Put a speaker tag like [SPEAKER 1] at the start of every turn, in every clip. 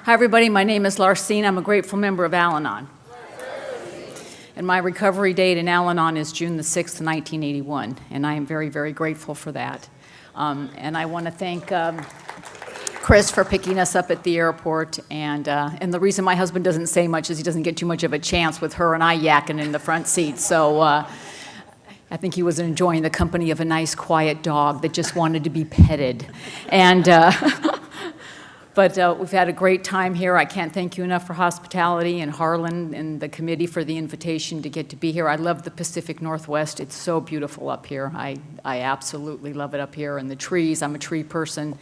[SPEAKER 1] Hi, everybody. My name is Larcine. I'm a grateful member of Al-Anon. And my recovery date in Al-Anon is June the 6th, 1981. And I am very, very grateful for that. And I want to thank Chris for picking us up at the airport. And the reason my husband doesn't say much is he doesn't get too much of a chance with her and I yakking in the front seat. So I think he was enjoying the company of a nice, quiet dog that just wanted to be petted. And But we've had a great time here. I can't thank you enough for hospitality, and Harlan and the committee for the invitation to get to be here. I love the Pacific Northwest. It's so beautiful up here. I absolutely love it up here. And the trees, I'm a tree person,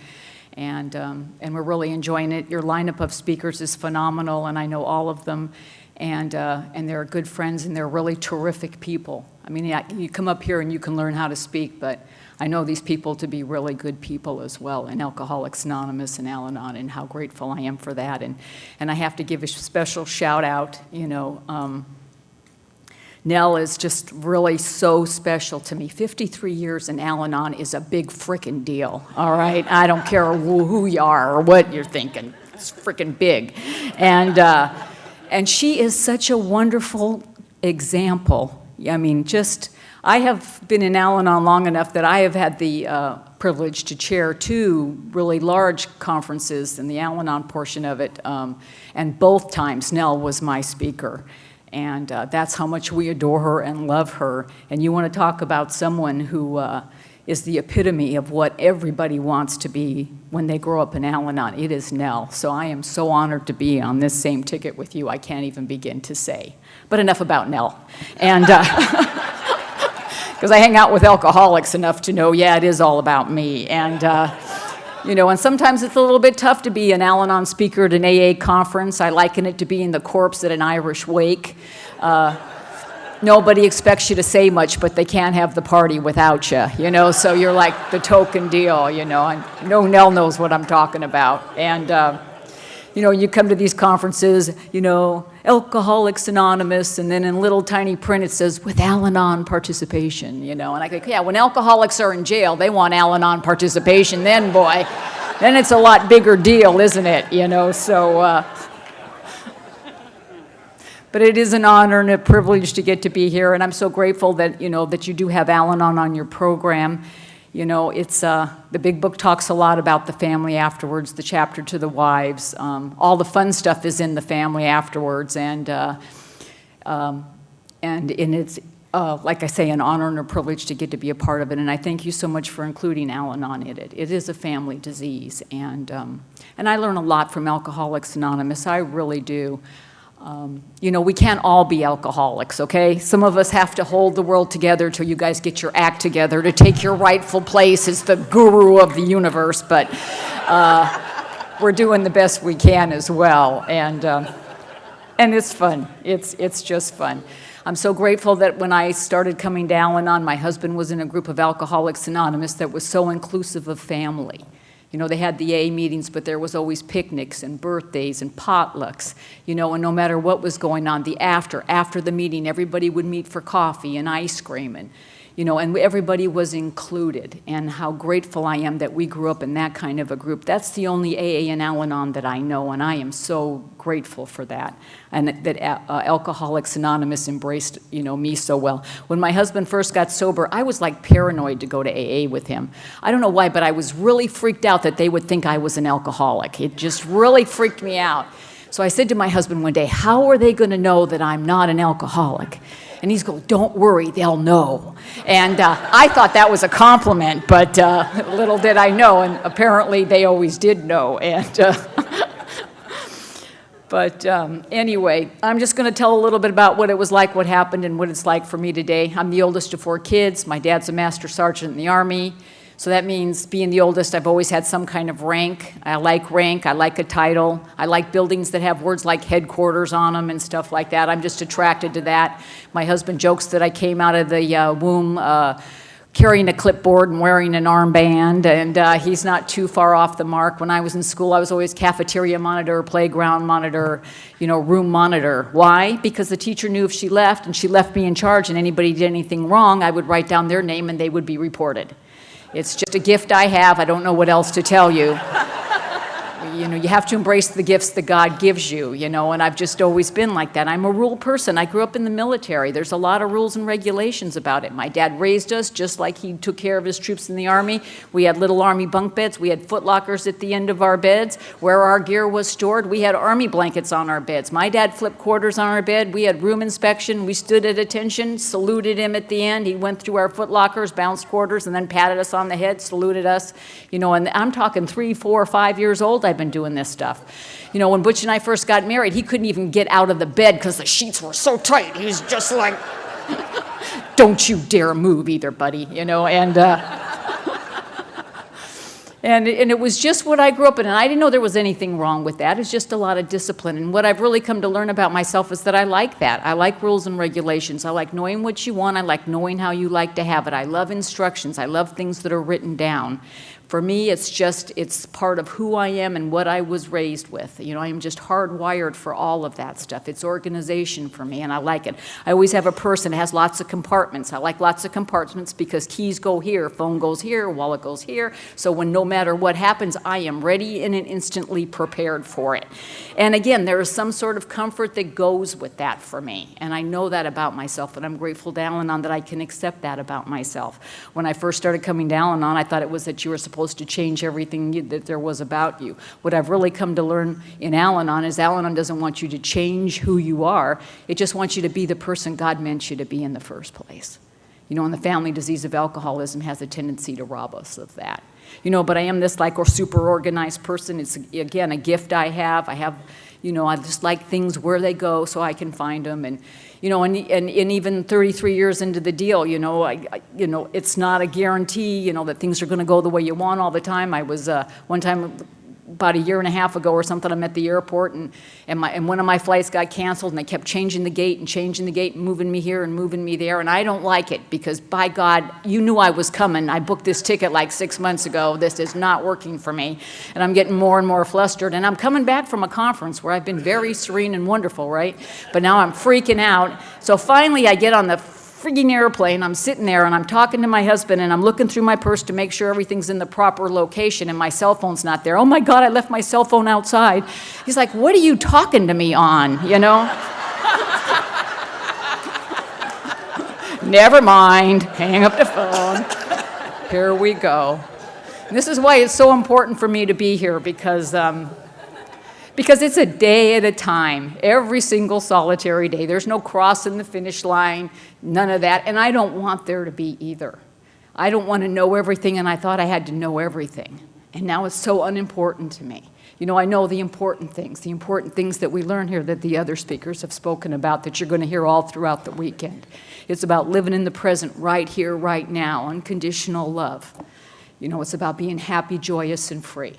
[SPEAKER 1] and we're really enjoying it. Your lineup of speakers is phenomenal, and I know all of them. And they're good friends, and they're really terrific people. I mean, you come up here and you can learn how to speak, but I know these people to be really good people as well, and Alcoholics Anonymous and Al-Anon, and how grateful I am for that. And I have to give a special shout out, Nell is just really so special to me. 53 years in Al-Anon is a big frickin' deal, all right? I don't care who you are or what you're thinking. It's frickin' big. And she is such a wonderful example. I mean, I have been in Al-Anon long enough that I have had the privilege to chair 2 really large conferences in the Al-Anon portion of it, and both times Nell was my speaker. And that's how much we adore her and love her. And you want to talk about someone who is the epitome of what everybody wants to be when they grow up in Al-Anon. It is Nell. So I am so honored to be on this same ticket with you. I can't even begin to say. But enough about Nell. And because I hang out with alcoholics enough to know, yeah, it is all about me. And, and sometimes it's a little bit tough to be an Al-Anon speaker at an AA conference. I liken it to being the corpse at an Irish wake. Nobody expects you to say much, but they can't have the party without you, so you're like the token deal, I know Nell knows what I'm talking about. And, you come to these conferences, Alcoholics Anonymous, and then in little tiny print it says, with Al-Anon participation, and I go, yeah, when alcoholics are in jail, they want Al-Anon participation, then boy, then it's a lot bigger deal, isn't it, so... But it is an honor and a privilege to get to be here, and I'm so grateful that, that you do have Al-Anon on your program. It's, the big book talks a lot about the family afterwards, the chapter to the wives. All the fun stuff is in the family afterwards, and it's, like I say, an honor and a privilege to get to be a part of it, and I thank you so much for including Al-Anon in it. It is a family disease, and I learn a lot from Alcoholics Anonymous. I really do. We can't all be alcoholics, okay? Some of us have to hold the world together till you guys get your act together to take your rightful place as the guru of the universe, but we're doing the best we can as well, and it's fun. It's just fun. I'm so grateful that when I started coming to Al-Anon, my husband was in a group of Alcoholics Anonymous that was so inclusive of family. They had the AA meetings, but there was always picnics and birthdays and potlucks, and no matter what was going on, after the meeting, everybody would meet for coffee and ice cream, and everybody was included, and how grateful I am that we grew up in that kind of a group. That's the only AA and Al-Anon that I know, and I am so grateful for that, and that Alcoholics Anonymous embraced, me so well. When my husband first got sober, I was like paranoid to go to AA with him. I don't know why, but I was really freaked out that they would think I was an alcoholic. It just really freaked me out. So I said to my husband one day, how are they going to know that I'm not an alcoholic? And he's going, don't worry, they'll know. And I thought that was a compliment, but little did I know, and apparently they always did know. And But anyway, I'm just going to tell a little bit about what it was like, what happened, and what it's like for me today. I'm the oldest of 4 kids. My dad's a master sergeant in the Army. So that means being the oldest, I've always had some kind of rank. I like a title. I like buildings that have words like headquarters on them and stuff like that. I'm just attracted to that. My husband jokes that I came out of the womb carrying a clipboard and wearing an armband, and he's not too far off the mark. When I was in school, I was always cafeteria monitor, playground monitor, room monitor. Why? Because the teacher knew if she left, and she left me in charge, and anybody did anything wrong, I would write down their name and they would be reported. It's just a gift I have. I don't know what else to tell you. You have to embrace the gifts that God gives you, and I've just always been like that. I'm a rule person. I grew up in the military. There's a lot of rules and regulations about it. My dad raised us just like he took care of his troops in the Army. We had little Army bunk beds. We had foot lockers at the end of our beds where our gear was stored. We had Army blankets on our beds. My dad flipped quarters on our bed. We had room inspection. We stood at attention, saluted him at the end. He went through our foot lockers, bounced quarters, and then patted us on the head, saluted us. And I'm talking 3, 4, 5 years old I've been doing this stuff. When Butch and I first got married, he couldn't even get out of the bed because the sheets were so tight. He was just like, don't you dare move either, buddy, and it was just what I grew up in, and I didn't know there was anything wrong with that. It's just a lot of discipline, and what I've really come to learn about myself is that I like that. I like rules and regulations. I like knowing what you want. I like knowing how you like to have it. I love instructions. I love things that are written down. For me, it's part of who I am and what I was raised with. I am just hardwired for all of that stuff. It's organization for me, and I like it. I always have a purse that has lots of compartments. I like lots of compartments because keys go here, phone goes here, wallet goes here. So no matter what happens, I am ready and instantly prepared for it. And again, there is some sort of comfort that goes with that for me. And I know that about myself, and I'm grateful to Al-Anon that I can accept that about myself. When I first started coming to Al-Anon, I thought it was that you were supposed to change everything that there was about you. What I've really come to learn in Al-Anon is Al-Anon doesn't want you to change who you are. It just wants you to be the person God meant you to be in the first place. And the family disease of alcoholism has a tendency to rob us of that. But I am this super organized person. It's, again, a gift I have. I just like things where they go so I can find them. And even 33 years into the deal, it's not a guarantee, that things are going to go the way you want all the time. I was one time about a year and a half ago or something, I'm at the airport, and one of my flights got canceled, and they kept changing the gate and moving me here and moving me there, and I don't like it because, by God, you knew I was coming. I booked this ticket like 6 months ago. This is not working for me, and I'm getting more and more flustered, and I'm coming back from a conference where I've been very serene and wonderful, right? But now I'm freaking out. So finally I get on the frigging airplane. I'm sitting there and I'm talking to my husband and I'm looking through my purse to make sure everything's in the proper location and my cell phone's not there. Oh my God, I left my cell phone outside. He's like, what are you talking to me on, Never mind, hang up the phone. Here we go. And this is why it's so important for me to be here because it's a day at a time, every single solitary day. There's no crossing the finish line, none of that, and I don't want there to be either. I don't want to know everything, and I thought I had to know everything, and now it's so unimportant to me. I know the important things that we learn here that the other speakers have spoken about that you're going to hear all throughout the weekend. It's about living in the present, right here, right now, unconditional love. It's about being happy, joyous, and free.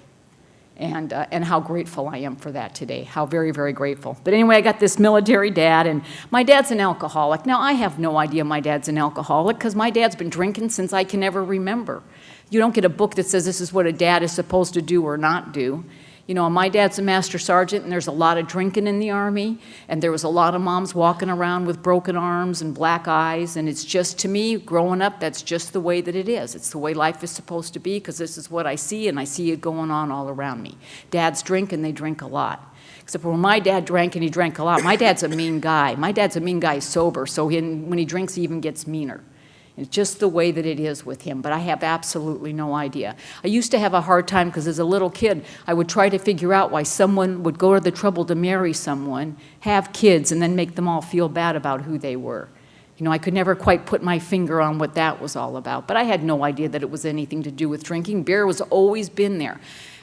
[SPEAKER 1] And how grateful I am for that today, how very, very grateful. But anyway, I got this military dad, and my dad's an alcoholic. Now, I have no idea my dad's an alcoholic because my dad's been drinking since I can ever remember. You don't get a book that says this is what a dad is supposed to do or not do. My dad's a master sergeant, and there's a lot of drinking in the Army, and there was a lot of moms walking around with broken arms and black eyes, and it's just, to me, growing up, that's just the way that it is. It's the way life is supposed to be because this is what I see, and I see it going on all around me. Dads drink, and they drink a lot. Except for when my dad drank, and he drank a lot. My dad's a mean guy. My dad's a mean guy sober, so when he drinks, he even gets meaner. It's just the way that it is with him, but I have absolutely no idea. I used to have a hard time because as a little kid, I would try to figure out why someone would go to the trouble to marry someone, have kids, and then make them all feel bad about who they were. I could never quite put my finger on what that was all about, but I had no idea that it was anything to do with drinking. Beer was always been there.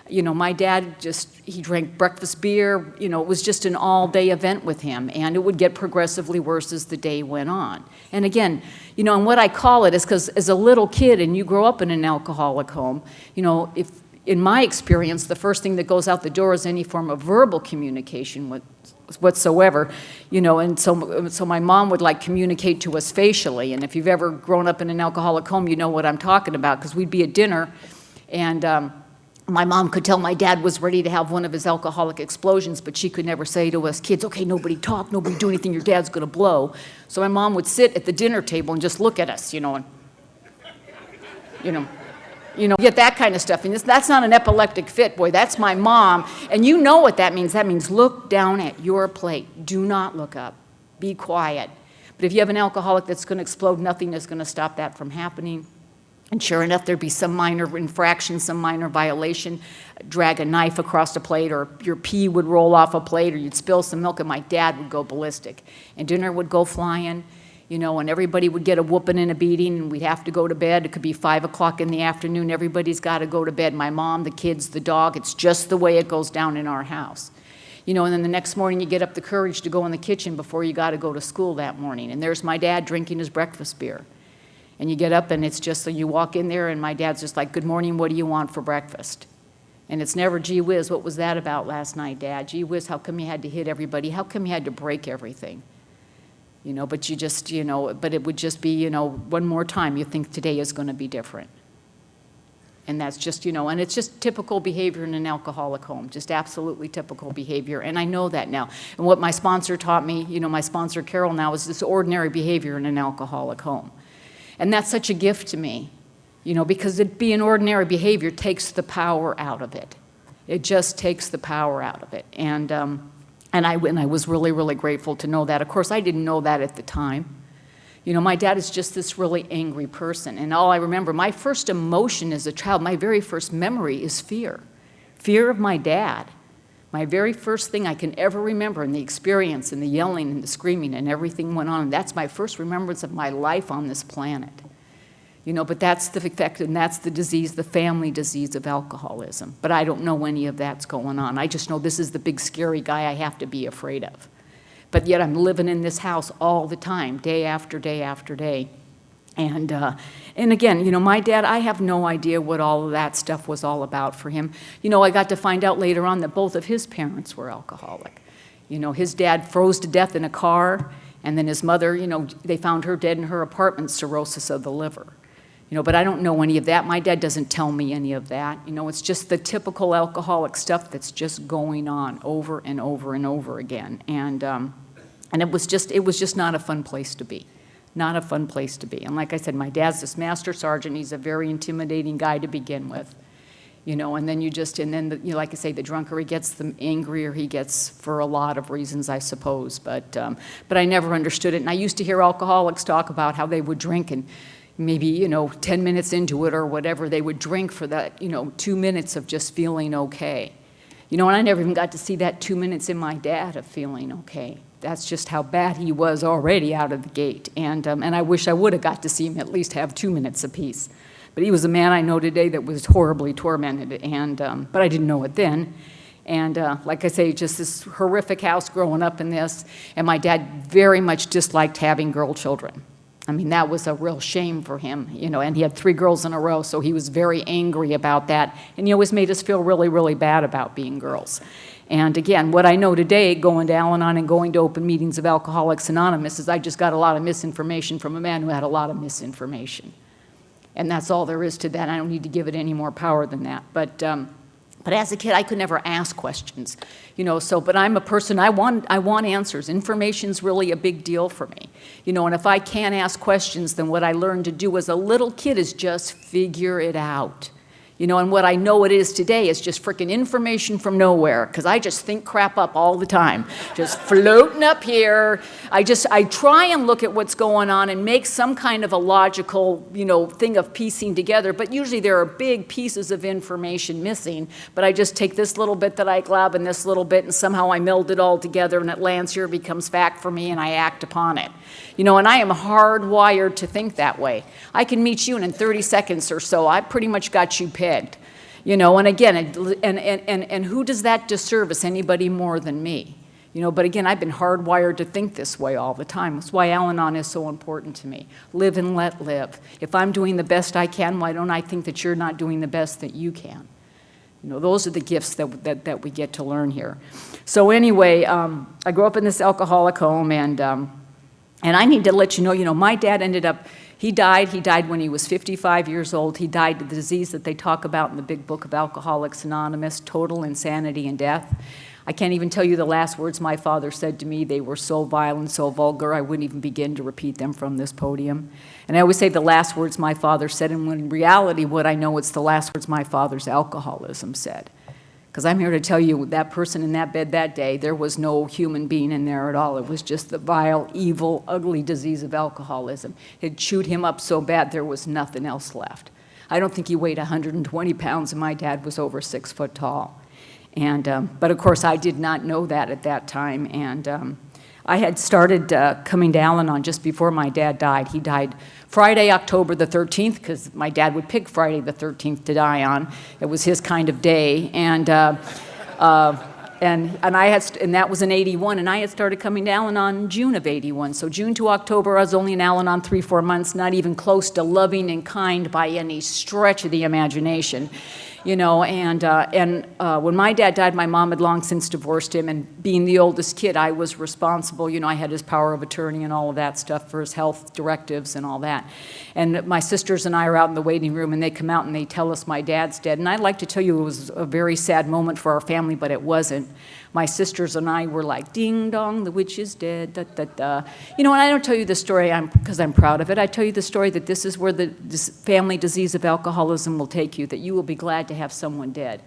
[SPEAKER 1] My dad he drank breakfast beer. It was just an all-day event with him, and it would get progressively worse as the day went on. And again, and what I call it is because as a little kid and you grow up in an alcoholic home, if in my experience, the first thing that goes out the door is any form of verbal communication whatsoever, and so my mom would communicate to us facially. And if you've ever grown up in an alcoholic home, you know what I'm talking about because we'd be at dinner and my mom could tell my dad was ready to have one of his alcoholic explosions, but she could never say to us kids, okay, nobody talk, nobody do anything, your dad's going to blow. So my mom would sit at the dinner table and just look at us, and You know, get that kind of stuff. And that's not an epileptic fit, boy. That's my mom. And you know what that means. That means look down at your plate. Do not look up. Be quiet. But if you have an alcoholic that's going to explode, nothing is going to stop that from happening. And sure enough, there'd be some minor infraction, some minor violation, drag a knife across a plate, or your pee would roll off a plate, or you'd spill some milk, and my dad would go ballistic. And dinner would go flying, you know, and everybody would get a whooping and a beating, and we'd have to go to bed. It could be 5 o'clock in the afternoon. Everybody's got to go to bed. My mom, the kids, the dog. It's just the way it goes down in our house. You know, and then the next morning you get up the courage to go in the kitchen before you got to go to school that morning. And there's my dad drinking his breakfast beer. And you get up and it's just so you walk in there and my dad's just like, good morning, what do you want for breakfast? And it's never, gee whiz, what was that about last night, Dad? Gee whiz, how come you had to hit everybody? How come you had to break everything? You know, but you just, you know, but it would just be, you know, one more time you think today is going to be different. And that's just, you know, and it's just typical behavior in an alcoholic home, just absolutely typical behavior. And I know that now. And what my sponsor taught me, you know, my sponsor Carol now, is this ordinary behavior in an alcoholic home. And that's such a gift to me, you know, because it being ordinary behavior takes the power out of it. It just takes the power out of it. And I was really, really grateful to know that. Of course, I didn't know that at the time. You know, my dad is just this really angry person. And all I remember, my first emotion as a child, my very first memory is fear. Fear of my dad. My very first thing I can ever remember, and the experience and the yelling and the screaming and everything went on. And that's my first remembrance of my life on this planet. You know, but that's the effect, and that's the disease, the family disease of alcoholism. But I don't know any of that's going on. I just know this is the big scary guy I have to be afraid of. But yet I'm living in this house all the time, day after day after day. And again, you know, my dad, I have no idea what all of that stuff was all about for him. You know, I got to find out later on that both of his parents were alcoholic. You know, his dad froze to death in a car, and then his mother, you know, they found her dead in her apartment, cirrhosis of the liver. You know, but I don't know any of that. My dad doesn't tell me any of that. You know, it's just the typical alcoholic stuff that's just going on over and over and over again. And it was just not a fun place to be. Not a fun place to be. And like I said, my dad's this master sergeant. He's a very intimidating guy to begin with. You know, and then you know, like I say, the drunker he gets, the angrier he gets for a lot of reasons, I suppose. But I never understood it. And I used to hear alcoholics talk about how they would drink, and maybe, you know, 10 minutes into it or whatever, they would drink for that, you know, 2 minutes of just feeling okay. You know, and I never even got to see that 2 minutes in my dad of feeling okay. That's just how bad he was already out of the gate. And I wish I would have got to see him at least have 2 minutes apiece. But he was a man I know today that was horribly tormented, but I didn't know it then. And like I say, just this horrific house growing up in this. And my dad very much disliked having girl children. I mean, that was a real shame for him, you know, and he had 3 girls in a row, so he was very angry about that. And he always made us feel really, really bad about being girls. And again, what I know today, going to Al-Anon and going to open meetings of Alcoholics Anonymous, is I just got a lot of misinformation from a man who had a lot of misinformation. And that's all there is to that. I don't need to give it any more power than that. But as a kid, I could never ask questions, you know. But I'm a person, I want answers. Information's really a big deal for me, you know. And if I can't ask questions, then what I learned to do as a little kid is just figure it out. You know, and what I know it is today is just frickin' information from nowhere, because I just think crap up all the time, just floating up here. I try and look at what's going on and make some kind of a logical, you know, thing of piecing together, but usually there are big pieces of information missing, but I just take this little bit that I grab and this little bit, and somehow I meld it all together, and it lands here, becomes fact for me, and I act upon it. You know, and I am hardwired to think that way. I can meet you, and in 30 seconds or so, I pretty much got you pegged. You know, and again, and who does that disservice? Anybody more than me? You know, but again, I've been hardwired to think this way all the time. That's why Al-Anon is so important to me. Live and let live. If I'm doing the best I can, why don't I think that you're not doing the best that you can? You know, those are the gifts that we get to learn here. So anyway, I grew up in this alcoholic home, and I need to let you know, my dad ended up, he died when he was 55 years old. He died of the disease that they talk about in the big book of Alcoholics Anonymous, total insanity and death. I can't even tell you the last words my father said to me. They were so vile and so vulgar, I wouldn't even begin to repeat them from this podium. And I always say the last words my father said, and when in reality, what I know, it's the last words my father's alcoholism said. Because I'm here to tell you, that person in that bed that day, there was no human being in there at all. It was just the vile, evil, ugly disease of alcoholism. It chewed him up so bad there was nothing else left. I don't think he weighed 120 pounds, and my dad was over 6 foot tall. And, but of course, I did not know that at that time. And I had started coming to Al-Anon just before my dad died. He died Friday, October the 13th, because my dad would pick Friday the 13th to die on. It was his kind of day. And that was in '81, and I had started coming to Al-Anon in June of '81. So June to October, I was only in Al-Anon 3-4 months, not even close to loving and kind by any stretch of the imagination. You know, and when my dad died, my mom had long since divorced him, and being the oldest kid, I was responsible. You know, I had his power of attorney and all of that stuff for his health directives and all that. And my sisters and I are out in the waiting room, and they come out and they tell us my dad's dead. And I'd like to tell you it was a very sad moment for our family, but it wasn't. My sisters and I were like, ding dong, the witch is dead, da da da. You know, and I don't tell you the story because I'm proud of it. I tell you the story that this is where this family disease of alcoholism will take you, that you will be glad to have someone dead.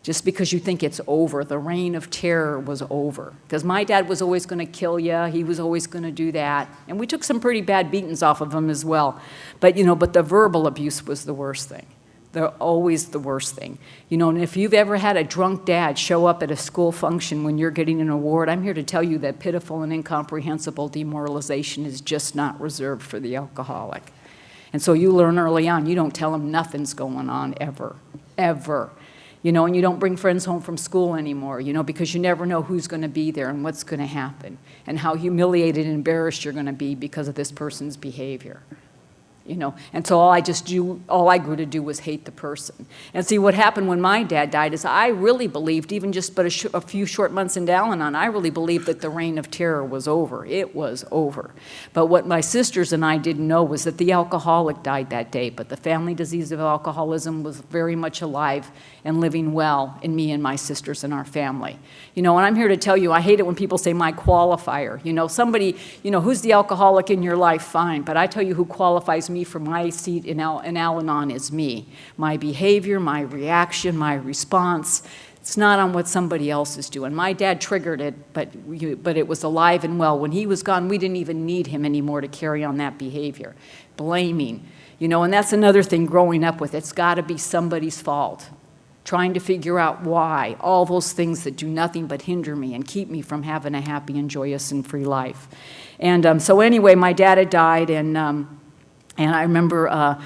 [SPEAKER 1] Just because you think it's over. The reign of terror was over. Because my dad was always going to kill you. He was always going to do that. And we took some pretty bad beatings off of him as well. But, you know, but the verbal abuse was the worst thing. They're always the worst thing. You know, and if you've ever had a drunk dad show up at a school function when you're getting an award, I'm here to tell you that pitiful and incomprehensible demoralization is just not reserved for the alcoholic. And so you learn early on, you don't tell them nothing's going on ever, ever. You know, and you don't bring friends home from school anymore, you know, because you never know who's going to be there and what's going to happen and how humiliated and embarrassed you're going to be because of this person's behavior. You know, and so all I grew to do was hate the person. And see, what happened when my dad died is I really believed, even just but a few short months into Al-Anon, I really believed that the reign of terror was over. It was over. But what my sisters and I didn't know was that the alcoholic died that day, but the family disease of alcoholism was very much alive and living well in me and my sisters and our family. You know, and I'm here to tell you, I hate it when people say my qualifier. You know, somebody, you know, who's the alcoholic in your life? Fine. But I tell you who qualifies me for my seat in Al-Anon is me. My behavior, my reaction, my response. It's not on what somebody else is doing. My dad triggered it, but it was alive and well. When he was gone, we didn't even need him anymore to carry on that behavior. Blaming. You know, and that's another thing growing up with. It's got to be somebody's fault. Trying to figure out why, all those things that do nothing but hinder me and keep me from having a happy and joyous and free life. And so anyway, my dad had died, and I remember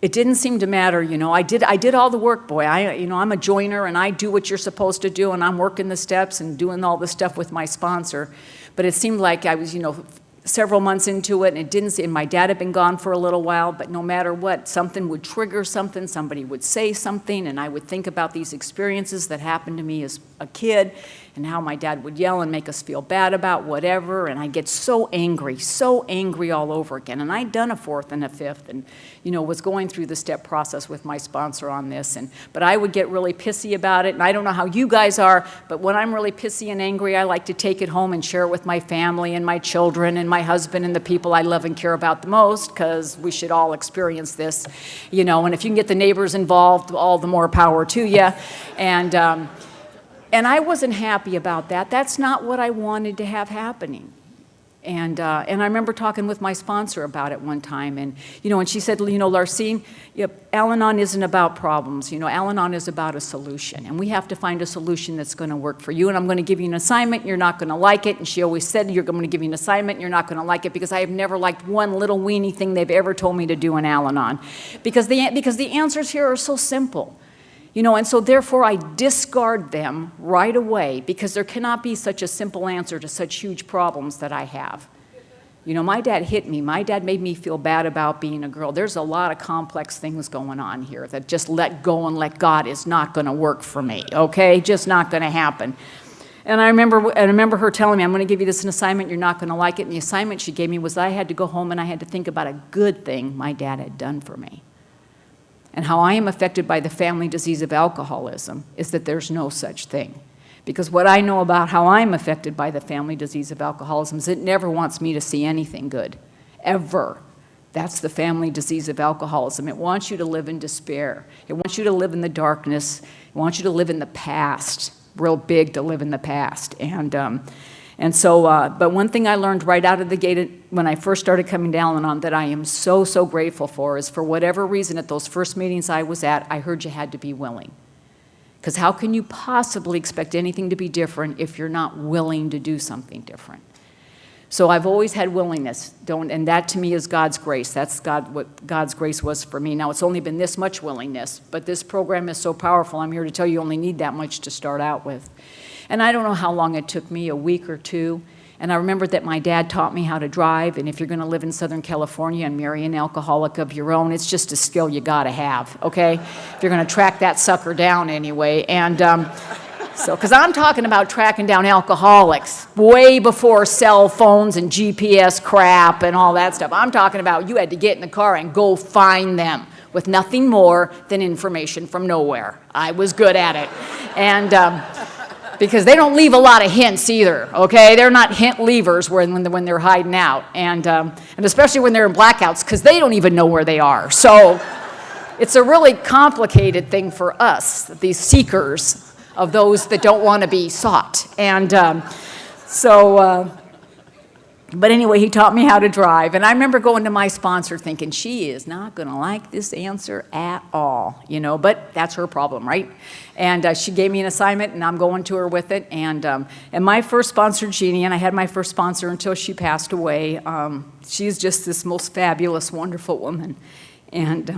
[SPEAKER 1] it didn't seem to matter, you know. I did all the work, boy. You know, I'm a joiner, and I do what you're supposed to do, and I'm working the steps and doing all the stuff with my sponsor. But it seemed like I was, you know, several months into it, and it didn't seem, my dad had been gone for a little while, but no matter what, something would trigger something, somebody would say something, and I would think about these experiences that happened to me as a kid, and how my dad would yell and make us feel bad about whatever, and I'd get so angry all over again. And I'd done a fourth and a fifth, and, you know, was going through the step process with my sponsor on this, but I would get really pissy about it, and I don't know how you guys are, but when I'm really pissy and angry, I like to take it home and share it with my family and my children and my husband and the people I love and care about the most, because we should all experience this, you know, and if you can get the neighbors involved, all the more power to you. And I wasn't happy about that. That's not what I wanted to have happening. And I remember talking with my sponsor about it one time, and, you know, and she said, you know, Larcine, Al-Anon isn't about problems. You know, Al-Anon is about a solution, and we have to find a solution that's going to work for you, and I'm going to give you an assignment, and you're not going to like it. And she always said, you're going to give me an assignment, and you're not going to like it, because I have never liked one little weeny thing they've ever told me to do in Al-Anon, because the answers here are so simple. You know, and so therefore I discard them right away, because there cannot be such a simple answer to such huge problems that I have. You know, my dad hit me. My dad made me feel bad about being a girl. There's a lot of complex things going on here that just let go and let God is not going to work for me, okay? Just not going to happen. And I remember her telling me, I'm going to give you this an assignment, you're not going to like it. And the assignment she gave me was that I had to go home and I had to think about a good thing my dad had done for me. And how I am affected by the family disease of alcoholism is that there's no such thing. Because what I know about how I'm affected by the family disease of alcoholism is it never wants me to see anything good, ever. That's the family disease of alcoholism. It wants you to live in despair. It wants you to live in the darkness. It wants you to live in the past, real big to live in the past. But one thing I learned right out of the gate when I first started coming to Al-Anon that I am so, so grateful for is for whatever reason at those first meetings I was at, I heard you had to be willing. Because how can you possibly expect anything to be different if you're not willing to do something different? So I've always had willingness, and that to me is God's grace. That's what God's grace was for me. Now it's only been this much willingness, but this program is so powerful. I'm here to tell you only need that much to start out with. And I don't know how long it took me, a week or two. And I remember that my dad taught me how to drive, and if you're going to live in Southern California and marry an alcoholic of your own, it's just a skill you got to have, okay? If you're going to track that sucker down anyway. And because I'm talking about tracking down alcoholics way before cell phones and GPS crap and all that stuff. I'm talking about you had to get in the car and go find them with nothing more than information from nowhere. I was good at it. And because they don't leave a lot of hints either, okay? They're not hint leavers when they're hiding out, and especially when they're in blackouts, because they don't even know where they are. So it's a really complicated thing for us, these seekers of those that don't want to be sought. But anyway, he taught me how to drive, and I remember going to my sponsor thinking, she is not going to like this answer at all, but that's her problem, right? And she gave me an assignment, and I'm going to her with it, and my first sponsor, Jeannie, and I had my first sponsor until she passed away. She's just this most fabulous, wonderful woman, and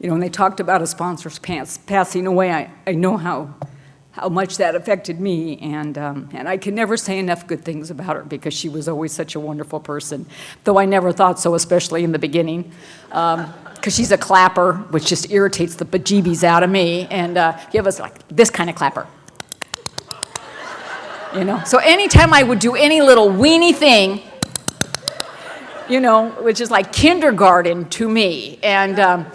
[SPEAKER 1] when they talked about a sponsor's passing away, I know how much that affected me, and I can never say enough good things about her because she was always such a wonderful person, though I never thought so, especially in the beginning, because she's a clapper, which just irritates the bejeebies out of me, and give us like this kind of clapper. So anytime I would do any little weenie thing, which is like kindergarten to me, and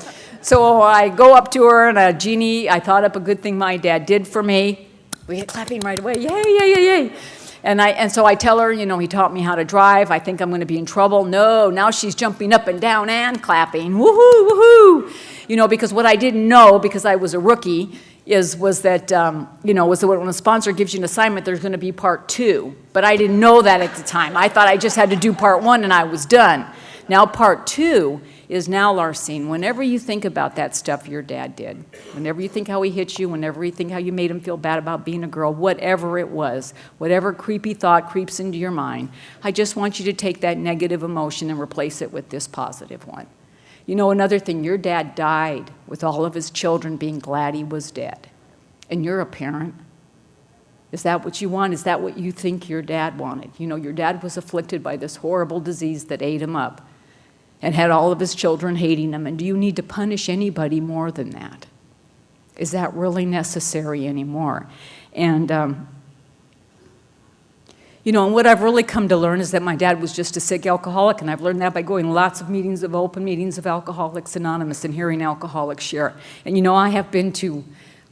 [SPEAKER 1] so I go up to her, and Jeannie, I thought up a good thing my dad did for me. We get clapping right away, yay, yay, yay, yay. And so I tell her, he taught me how to drive. I think I'm going to be in trouble. No, now she's jumping up and down and clapping, woohoo, woohoo. Because what I didn't know, because I was a rookie, was that when a sponsor gives you an assignment, there's going to be part 2. But I didn't know that at the time. I thought I just had to do part 1 and I was done. Now part 2 is now, Larcine, whenever you think about that stuff your dad did, whenever you think how he hit you, whenever you think how you made him feel bad about being a girl, whatever it was, whatever creepy thought creeps into your mind, I just want you to take that negative emotion and replace it with this positive one. Another thing, your dad died with all of his children being glad he was dead. And you're a parent. Is that what you want? Is that what you think your dad wanted? Your dad was afflicted by this horrible disease that ate him up and had all of his children hating him. And do you need to punish anybody more than that? Is that really necessary anymore? And, and what I've really come to learn is that my dad was just a sick alcoholic, and I've learned that by going to lots of open meetings of Alcoholics Anonymous and hearing alcoholics share. And I have been to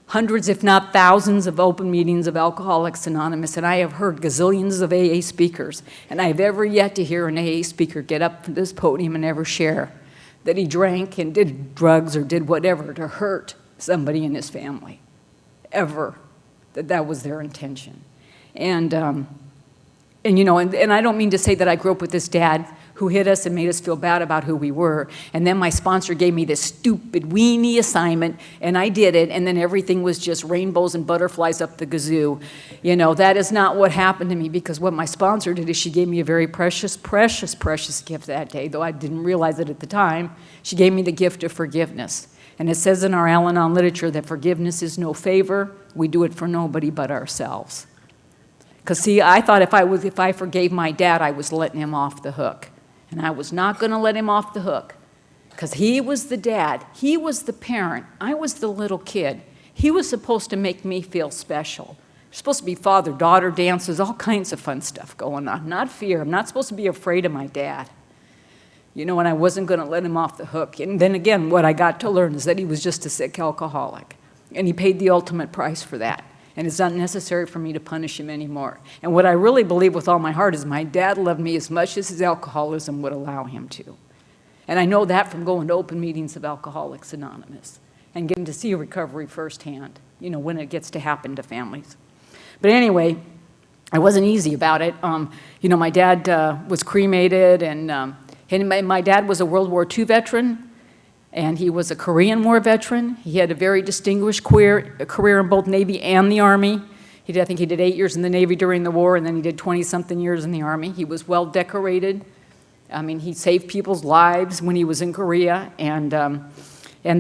[SPEAKER 1] hundreds, if not thousands, of open meetings of Alcoholics Anonymous, and I have heard gazillions of AA speakers, and I have ever yet to hear an AA speaker get up from this podium and ever share that he drank and did drugs or did whatever to hurt somebody in his family, ever, that was their intention. And I don't mean to say that I grew up with this dad who hit us and made us feel bad about who we were. And then my sponsor gave me this stupid, weenie assignment, and I did it, and then everything was just rainbows and butterflies up the gazoo. That is not what happened to me, because what my sponsor did is she gave me a very precious, precious, precious gift that day, though I didn't realize it at the time. She gave me the gift of forgiveness. And it says in our Al-Anon literature that forgiveness is no favor. We do it for nobody but ourselves. Because, see, I thought if I forgave my dad, I was letting him off the hook. And I was not going to let him off the hook, because he was the dad. He was the parent. I was the little kid. He was supposed to make me feel special. There's supposed to be father-daughter dances, all kinds of fun stuff going on, not fear. I'm not supposed to be afraid of my dad. And I wasn't going to let him off the hook. And then again, what I got to learn is that he was just a sick alcoholic, and he paid the ultimate price for that. and it's not necessary for me to punish him anymore. And what I really believe with all my heart is my dad loved me as much as his alcoholism would allow him to. And I know that from going to open meetings of Alcoholics Anonymous and getting to see recovery firsthand, you know, when it gets to happen to families. But anyway, I wasn't easy about it. You know, my dad was cremated, and my dad was a World War II veteran, and he was a Korean War veteran. He had a very distinguished career in both Navy and the Army. I think he did 8 years in the Navy during the war, and then he did 20-something years in the Army. He was well decorated. I mean, he saved people's lives when he was in Korea, and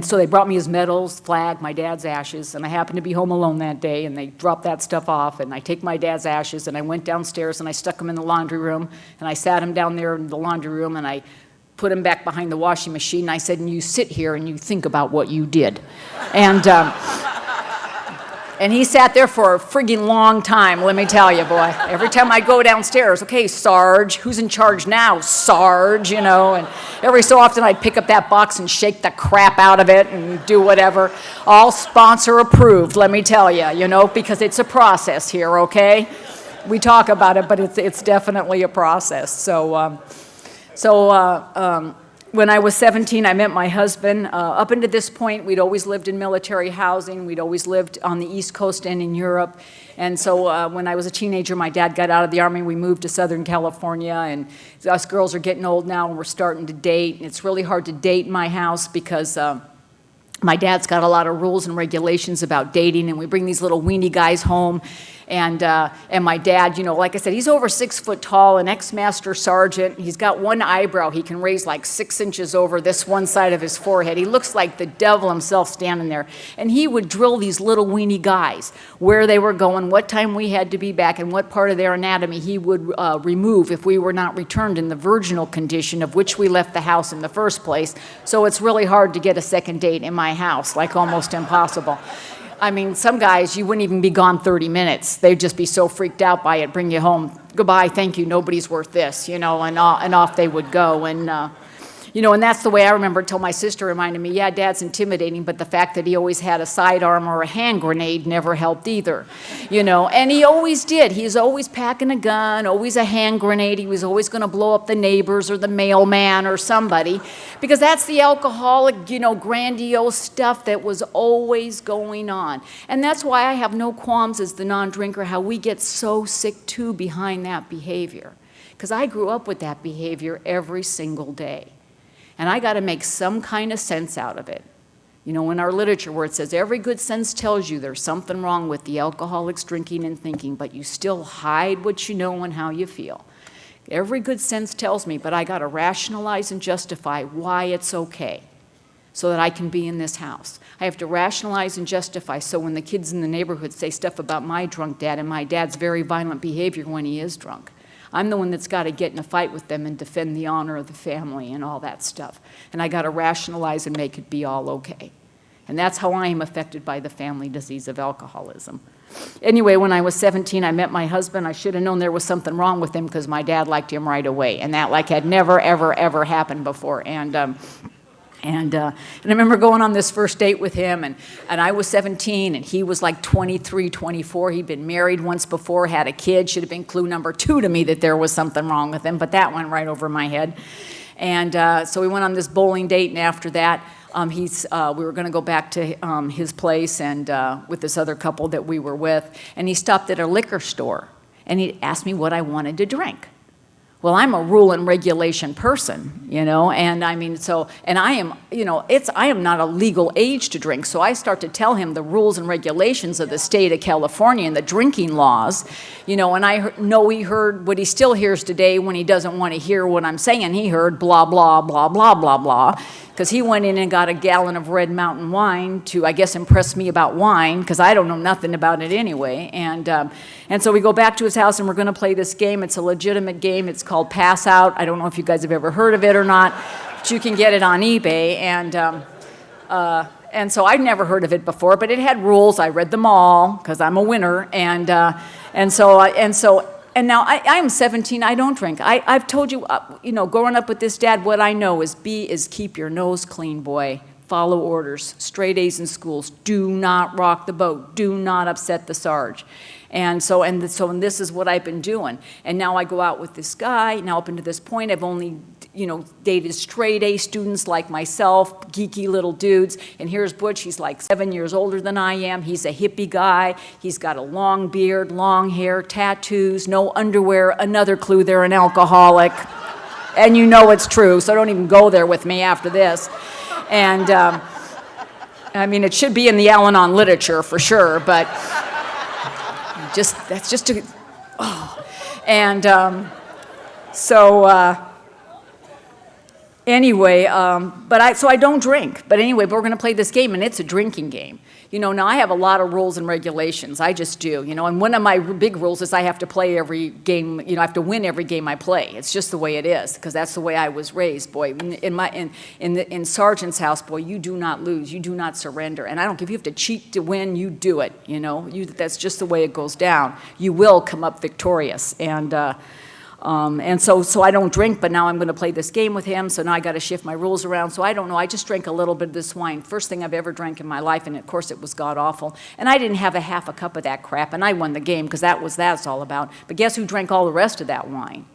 [SPEAKER 1] so they brought me his medals, flag, my dad's ashes, and I happened to be home alone that day, and they dropped that stuff off, and I take my dad's ashes, and I went downstairs, and I stuck them in the laundry room, and I sat him down there in the laundry room, and I put him back behind the washing machine, and I said, and you sit here and you think about what you did. And he sat there for a friggin' long time, let me tell you, boy. Every time I'd go downstairs, okay, Sarge, who's in charge now? Sarge, you know, and every so often I'd pick up that box and shake the crap out of it and do whatever. All sponsor approved, let me tell you, you know, because it's a process here, okay? We talk about it, but it's definitely a process. When I was 17, I met my husband. Up until this point, we'd always lived in military housing. We'd always lived on the East Coast and in Europe. And so when I was a teenager, my dad got out of the Army. We moved to Southern California, and us girls are getting old now, and we're starting to date. And it's really hard to date in my house because my dad's got a lot of rules and regulations about dating, and we bring these little weenie guys home. And my dad, you know, like I said, he's over 6 foot tall, an ex-master sergeant. He's got one eyebrow he can raise like 6 inches over this one side of his forehead. He looks like the devil himself standing there. And he would drill these little weenie guys, where they were going, what time we had to be back, and what part of their anatomy he would remove if we were not returned in the virginal condition of which we left the house in the first place. So it's really hard to get a second date in my house, like almost impossible. I mean, some guys, you wouldn't even be gone 30 minutes. They'd just be so freaked out by it, bring you home, goodbye, thank you, nobody's worth this, you know, and off they would go. And, you know, and that's the way I remember it till my sister reminded me, yeah, Dad's intimidating, but the fact that he always had a sidearm or a hand grenade never helped either, you know, and he always did. He was always packing a gun, always a hand grenade. He was always going to blow up the neighbors or the mailman or somebody, because that's the alcoholic, you know, grandiose stuff that was always going on. And that's why I have no qualms as the non-drinker, how we get so sick too behind that behavior, because I grew up with that behavior every single day. And I got to make some kind of sense out of it. You know, in our literature where it says every good sense tells you there's something wrong with the alcoholic's drinking and thinking, but you still hide what you know and how you feel. Every good sense tells me, but I got to rationalize and justify why it's okay so that I can be in this house. I have to rationalize and justify so when the kids in the neighborhood say stuff about my drunk dad and my dad's very violent behavior when he is drunk, I'm the one that's got to get in a fight with them and defend the honor of the family and all that stuff. And I got to rationalize and make it be all okay. And that's how I am affected by the family disease of alcoholism. Anyway, when I was 17, I met my husband. I should have known there was something wrong with him because my dad liked him right away. And that like had never, ever, ever happened before. And I remember going on this first date with him, and I was 17, and he was like 23, 24. He'd been married once before, had a kid. Should have been clue number 2 to me that there was something wrong with him, but that went right over my head. And so we went on this bowling date, and after that, we were going to go back to his place and with this other couple that we were with, and he stopped at a liquor store, and he asked me what I wanted to drink. Well, I'm a rule and regulation person, you know, and I mean, and I am, you know, I am not a legal age to drink, so I start to tell him the rules and regulations of the state of California and the drinking laws, you know, and I know he heard what he still hears today when he doesn't want to hear what I'm saying. He heard blah, blah, blah, blah, blah, blah, because he went in and got a gallon of Red Mountain wine to, I guess, impress me about wine, because I don't know nothing about it anyway. And so we go back to his house, and we're going to play this game. It's a legitimate game. It's called Pass Out. I don't know if you guys have ever heard of it or not, but you can get it on eBay. And so I'd never heard of it before, but it had rules. I read them all because I'm a winner. And now I am 17. I don't drink. I've told you, you know, growing up with this dad, what I know is keep your nose clean, boy. follow orders, straight A's in schools, do not rock the boat, do not upset the Sarge. And this is what I've been doing. And now I go out with this guy. Now up until this point, I've only, dated straight A students like myself, geeky little dudes. And here's Butch. He's like 7 years older than I am. He's a hippie guy. He's got a long beard, long hair, tattoos, no underwear. Another clue, they're an alcoholic. And you know it's true, so don't even go there with me after this. And, it should be in the Al-Anon literature for sure, but that's just a, oh. And anyway, so I don't drink. But anyway, we're going to play this game, and it's a drinking game. Now I have a lot of rules and regulations. I just do, and one of my big rules is I have to play every game, I have to win every game I play. It's just the way it is, because that's the way I was raised, boy. In Sergeant's house, boy, you do not lose. You do not surrender. And I don't care if you have to cheat to win, you do it, that's just the way it goes down. You will come up victorious. And so I don't drink, but now I'm going to play this game with him, so now I got to shift my rules around. So I don't know, I just drank a little bit of this wine. First thing I've ever drank in my life, and of course it was god-awful. And I didn't have a half a cup of that crap, and I won the game, because that's all about. But guess who drank all the rest of that wine?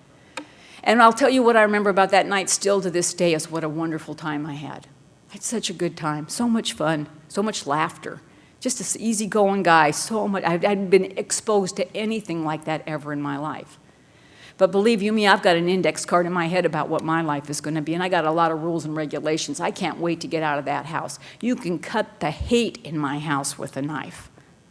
[SPEAKER 1] And I'll tell you what I remember about that night still to this day is what a wonderful time I had. I had such a good time, so much fun, so much laughter. Just an easygoing guy, so much. I hadn't been exposed to anything like that ever in my life. But believe you me, I've got an index card in my head about what my life is going to be, and I got a lot of rules and regulations. I can't wait to get out of that house. You can cut the hate in my house with a knife.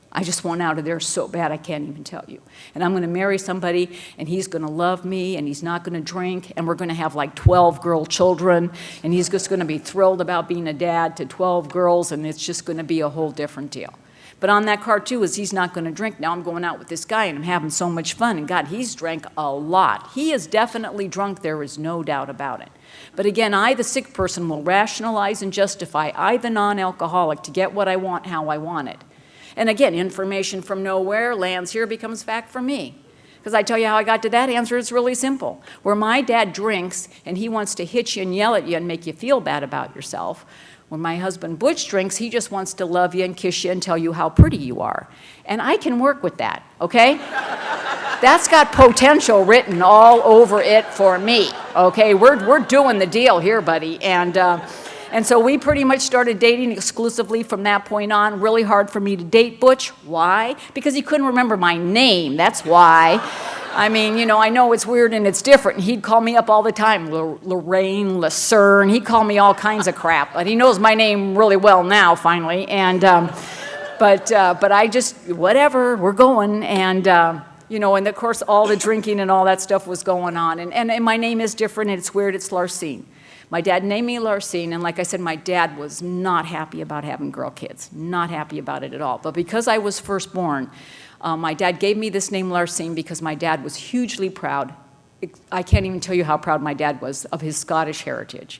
[SPEAKER 1] I just want out of there so bad I can't even tell you. And I'm going to marry somebody, and he's going to love me, and he's not going to drink, and we're going to have like 12 girl children, and he's just going to be thrilled about being a dad to 12 girls, and it's just going to be a whole different deal. But on that card, too, is he's not going to drink. Now I'm going out with this guy, and I'm having so much fun. And God, he's drank a lot. He is definitely drunk. There is no doubt about it. But again, I, the sick person, will rationalize and justify, I, the non-alcoholic, to get what I want, how I want it. And again, information from nowhere lands here, becomes fact for me. Because I tell you how I got to that answer, it's really simple. Where my dad drinks, and he wants to hit you and yell at you and make you feel bad about yourself, when my husband Butch drinks, he just wants to love you and kiss you and tell you how pretty you are. And I can work with that, okay? That's got potential written all over it for me, okay? We're doing the deal here, buddy. And so we pretty much started dating exclusively from that point on. Really hard for me to date Butch. Why? Because he couldn't remember my name. That's why. I know it's weird and it's different. And he'd call me up all the time, Lorraine, Larcine. He'd call me all kinds of crap. But he knows my name really well now, finally. And but I just, whatever, we're going. And and of course all the drinking and all that stuff was going on. And my name is different, and it's weird. It's Larcine. My dad named me Larcine, and like I said, my dad was not happy about having girl kids. Not happy about it at all. But because I was firstborn, my dad gave me this name Larcine because my dad was hugely proud. I can't even tell you how proud my dad was of his Scottish heritage.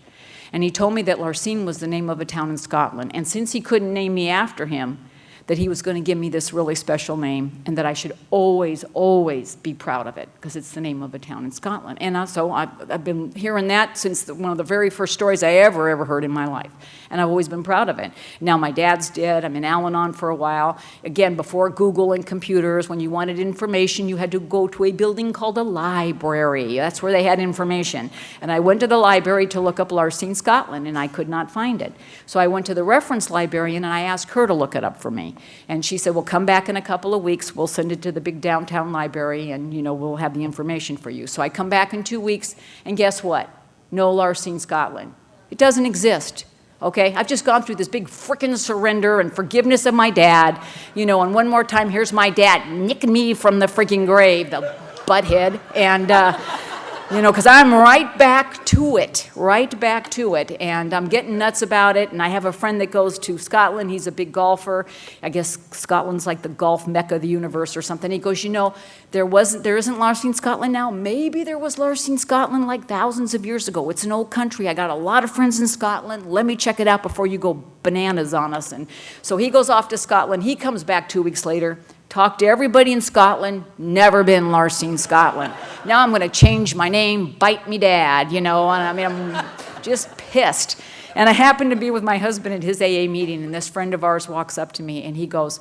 [SPEAKER 1] And he told me that Larcine was the name of a town in Scotland. And since he couldn't name me after him, that he was going to give me this really special name, and that I should always, always be proud of it, because it's the name of a town in Scotland. And so I've been hearing that since one of the very first stories I ever heard in my life. And I've always been proud of it. Now my dad's dead. I'm in Al-Anon for a while. Again, before Google and computers, when you wanted information, you had to go to a building called a library. That's where they had information. And I went to the library to look up Larcine, Scotland, and I could not find it. So I went to the reference librarian, and I asked her to look it up for me. And she said, well, come back in a couple of weeks. We'll send it to the big downtown library, and, we'll have the information for you. So I come back in 2 weeks, and guess what? No Larcine, Scotland. It doesn't exist. Okay, I've just gone through this big frickin' surrender and forgiveness of my dad, and one more time, here's my dad nicking me from the freaking grave, the butthead, and, because I'm right back to it, and I'm getting nuts about it, and I have a friend that goes to Scotland. He's a big golfer. I guess Scotland's like the golf mecca of the universe or something. He goes, there isn't Larcine, Scotland now. Maybe there was Larcine, Scotland like thousands of years ago. It's an old country. I got a lot of friends in Scotland. Let me check it out before you go bananas on us. And so he goes off to Scotland. He comes back 2 weeks later. Talked to everybody in Scotland, never been Larcine, Scotland. Now I'm going to change my name, bite me dad, and I'm just pissed. And I happened to be with my husband at his AA meeting, and this friend of ours walks up to me, and he goes,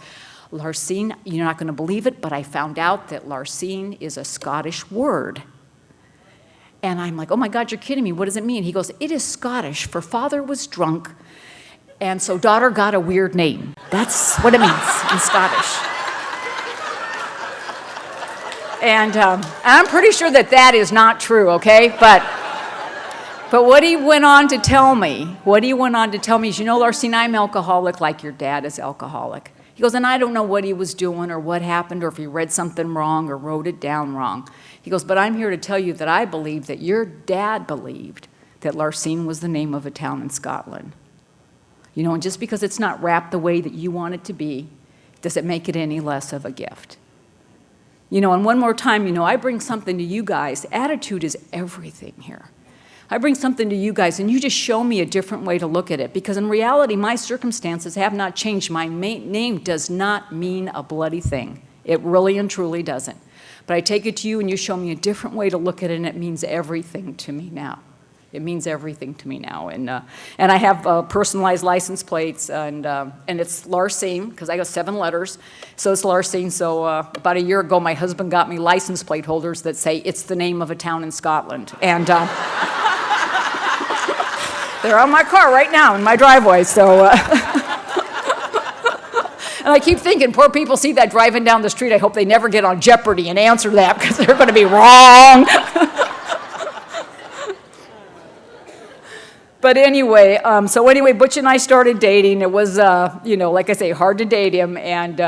[SPEAKER 1] Larcine, you're not going to believe it, but I found out that Larcine is a Scottish word. And I'm like, oh my God, you're kidding me. What does it mean? He goes, it is Scottish for father was drunk, and so daughter got a weird name. That's what it means in Scottish. And I'm pretty sure that that is not true, okay? But what he went on to tell me, is, you know, Larcine, I'm alcoholic like your dad is alcoholic. He goes, and I don't know what he was doing or what happened or if he read something wrong or wrote it down wrong. He goes, but I'm here to tell you that I believe that your dad believed that Larcine was the name of a town in Scotland. You know, and just because it's not wrapped the way that you want it to be, does it make it any less of a gift? You know, and one more time, you know, I bring something to you guys. Attitude is everything here. I bring something to you guys, and you just show me a different way to look at it, because in reality, my circumstances have not changed. My name does not mean a bloody thing. It really and truly doesn't. But I take it to you, and you show me a different way to look at it, and it means everything to me now. It means everything to me now. And I have personalized license plates, and it's Larcine, because I got 7 letters, so it's Larcine. So about a year ago, my husband got me license plate holders that say, it's the name of a town in Scotland. And they're on my car right now in my driveway, so. And I keep thinking, poor people see that driving down the street. I hope they never get on Jeopardy and answer that, because they're going to be wrong. But anyway, Butch and I started dating. It was, you know, like I say, hard to date him, and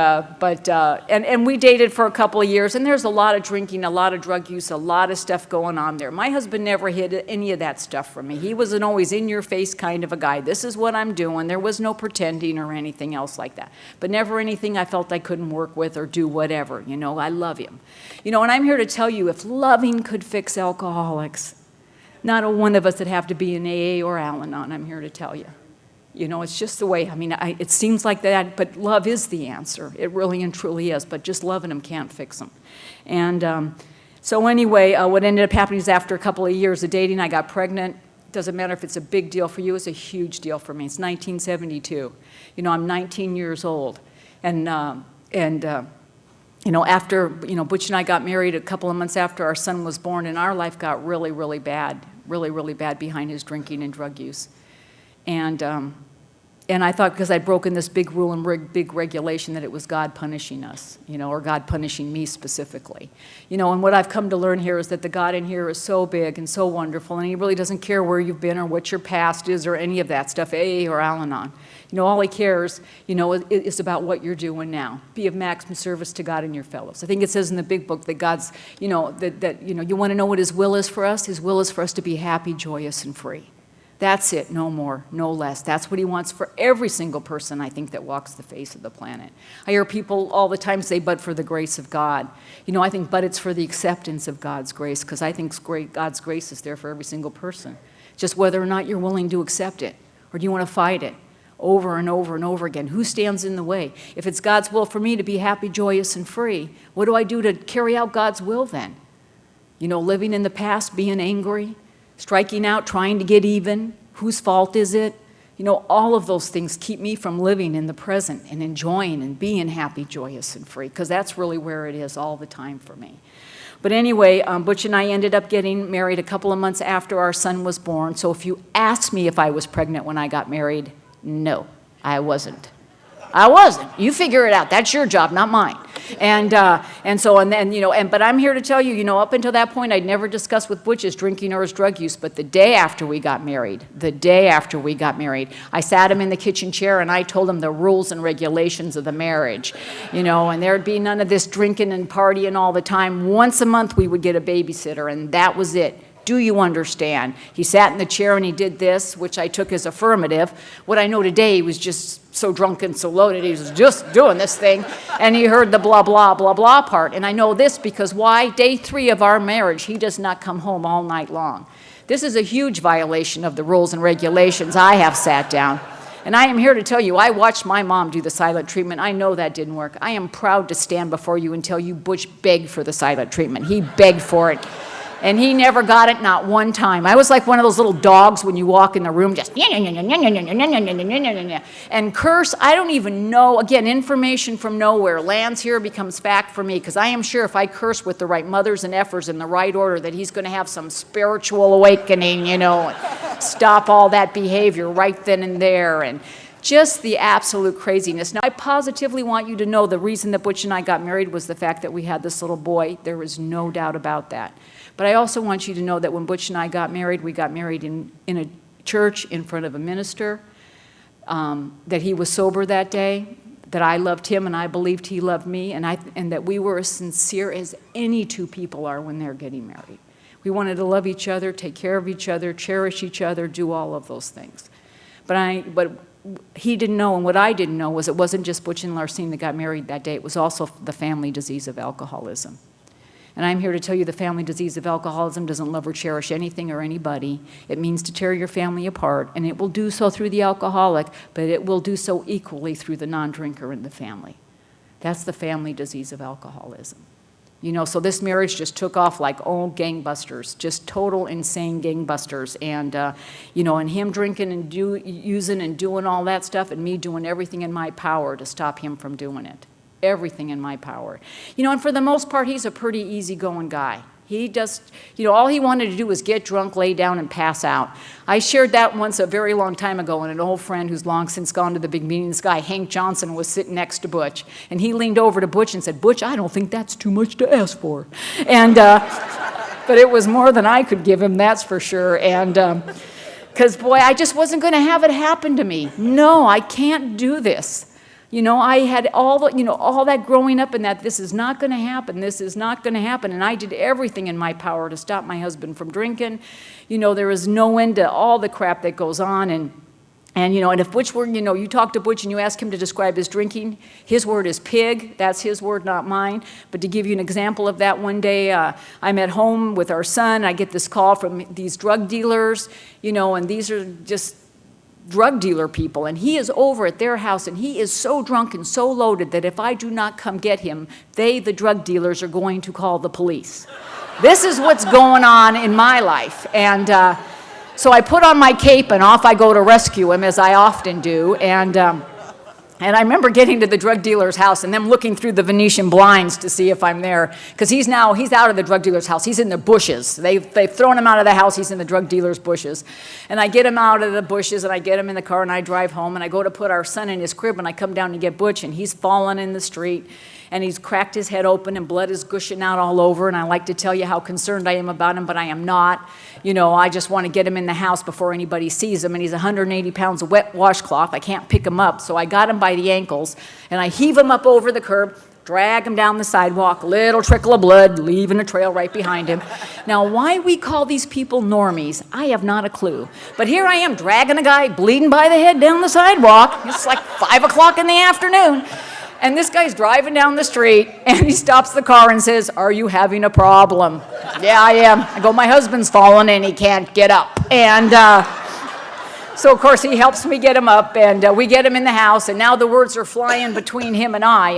[SPEAKER 1] we dated for a couple of years, and there's a lot of drinking, a lot of drug use, a lot of stuff going on there. My husband never hid any of that stuff from me. He was an always in-your-face kind of a guy. This is what I'm doing. There was no pretending or anything else like that. But never anything I felt I couldn't work with or do whatever. You know, I love him. You know, and I'm here to tell you, if loving could fix alcoholics, not a one of us that have to be in AA or Al-Anon, I'm here to tell you. You know, it's just the way, I mean, it seems like that, but love is the answer. It really and truly is, but just loving them can't fix them. And so anyway, what ended up happening is after a couple of years of dating, I got pregnant. Doesn't matter if it's a big deal for you, it's a huge deal for me. It's 1972. You know, I'm 19 years old. And you know, after, you know, Butch and I got married a couple of months after our son was born, and our life got really, really bad behind his drinking and drug use. And I thought, because I'd broken this big rule and big regulation, that it was God punishing us, you know, or God punishing me specifically. You know, and what I've come to learn here is that the God in here is so big and so wonderful, and he really doesn't care where you've been or what your past is or any of that stuff, AA or Al-Anon. You know, all he cares, you know, is about what you're doing now. Be of maximum service to God and your fellows. I think it says in the big book that God's, you know, that you know, you want to know what his will is for us? His will is for us to be happy, joyous, and free. That's it, no more, no less. That's what he wants for every single person, I think, that walks the face of the planet. I hear people all the time say, but for the grace of God. You know, I think, but it's for the acceptance of God's grace, because I think God's grace is there for every single person. Just whether or not you're willing to accept it, or do you want to fight it over and over and over again? Who stands in the way? If it's God's will for me to be happy, joyous, and free, what do I do to carry out God's will then? You know, living in the past, being angry, striking out, trying to get even, whose fault is it? You know, all of those things keep me from living in the present and enjoying and being happy, joyous, and free, because that's really where it is all the time for me. But anyway, Butch and I ended up getting married a couple of months after our son was born. So if you ask me if I was pregnant when I got married, no, I wasn't. I wasn't. You figure it out. That's your job, not mine. And then, you know, but I'm here to tell you, you know, up until that point, I'd never discussed with Butch his drinking or his drug use. But the day after we got married, I sat him in the kitchen chair and I told him the rules and regulations of the marriage, you know, and there'd be none of this drinking and partying all the time. Once a month, we would get a babysitter, and that was it. Do you understand? He sat in the chair and he did this, which I took as affirmative. What I know today, he was just so drunk and so loaded, he was just doing this thing, and he heard the blah, blah, blah, blah part. And I know this because why? Day 3 of our marriage, he does not come home all night long. This is a huge violation of the rules and regulations. I have sat down. And I am here to tell you, I watched my mom do the silent treatment. I know that didn't work. I am proud to stand before you and tell you Butch begged for the silent treatment. He begged for it. And he never got it, not one time. I was like one of those little dogs when you walk in the room, just and curse. I don't even know. Again, information from nowhere lands here, becomes fact for me, because I am sure if I curse with the right mothers and effers in the right order, that he's going to have some spiritual awakening, you know, and stop all that behavior right then and there. And just the absolute craziness. Now, I positively want you to know the reason that Butch and I got married was the fact that we had this little boy. There was no doubt about that. But I also want you to know that when Butch and I got married, we got married in a church in front of a minister, that he was sober that day, that I loved him and I believed he loved me, and that we were as sincere as any two people are when they're getting married. We wanted to love each other, take care of each other, cherish each other, do all of those things. But he didn't know, and what I didn't know was it wasn't just Butch and Larcine that got married that day. It was also the family disease of alcoholism. And I'm here to tell you the family disease of alcoholism doesn't love or cherish anything or anybody. It means to tear your family apart, and it will do so through the alcoholic, but it will do so equally through the non-drinker in the family. That's the family disease of alcoholism. You know, so this marriage just took off like, oh, gangbusters, just total insane gangbusters. And, you know, and him drinking and using and doing all that stuff, and me doing everything in my power to stop him from doing it. Everything in my power. You know, and for the most part, he's a pretty easygoing guy. He just, you know, all he wanted to do was get drunk, lay down, and pass out. I shared that once a very long time ago, and an old friend who's long since gone to the big meeting, this guy, Hank Johnson, was sitting next to Butch. And he leaned over to Butch and said, "Butch, I don't think that's too much to ask for." And, but it was more than I could give him, that's for sure. And, because, boy, I just wasn't going to have it happen to me. No, I can't do this. You know, I had all that growing up, and that this is not going to happen, this is not going to happen, and I did everything in my power to stop my husband from drinking. You know, there is no end to all the crap that goes on, and you know, and if Butch were, you know, you talk to Butch and you ask him to describe his drinking, his word is pig. That's his word, not mine. But to give you an example of that, one day I'm at home with our son. I get this call from these drug dealers, you know, and these are just drug dealer people, and he is over at their house, and he is so drunk and so loaded that if I do not come get him, they, the drug dealers, are going to call the police. This is what's going on in my life. And so I put on my cape and off I go to rescue him, as I often do. And I remember getting to the drug dealer's house and them looking through the Venetian blinds to see if I'm there, because he's out of the drug dealer's house. He's in the bushes. They've thrown him out of the house. He's in the drug dealer's bushes. And I get him out of the bushes, and I get him in the car, and I drive home, and I go to put our son in his crib, and I come down to get Butch, and he's fallen in the street, and he's cracked his head open, and blood is gushing out all over, and I like to tell you how concerned I am about him, but I am not. You know, I just want to get him in the house before anybody sees him, and he's 180 pounds of wet washcloth. I can't pick him up, so I got him by the ankles, and I heave him up over the curb, drag him down the sidewalk, little trickle of blood, leaving a trail right behind him. Now, why we call these people normies, I have not a clue. But here I am, dragging a guy bleeding by the head down the sidewalk. It's like 5 o'clock in the afternoon. And this guy's driving down the street, and he stops the car and says, "Are you having a problem?" "Yeah, I am." I go, "My husband's fallen, and he can't get up." And so, of course, he helps me get him up, and we get him in the house, and now the words are flying between him and I.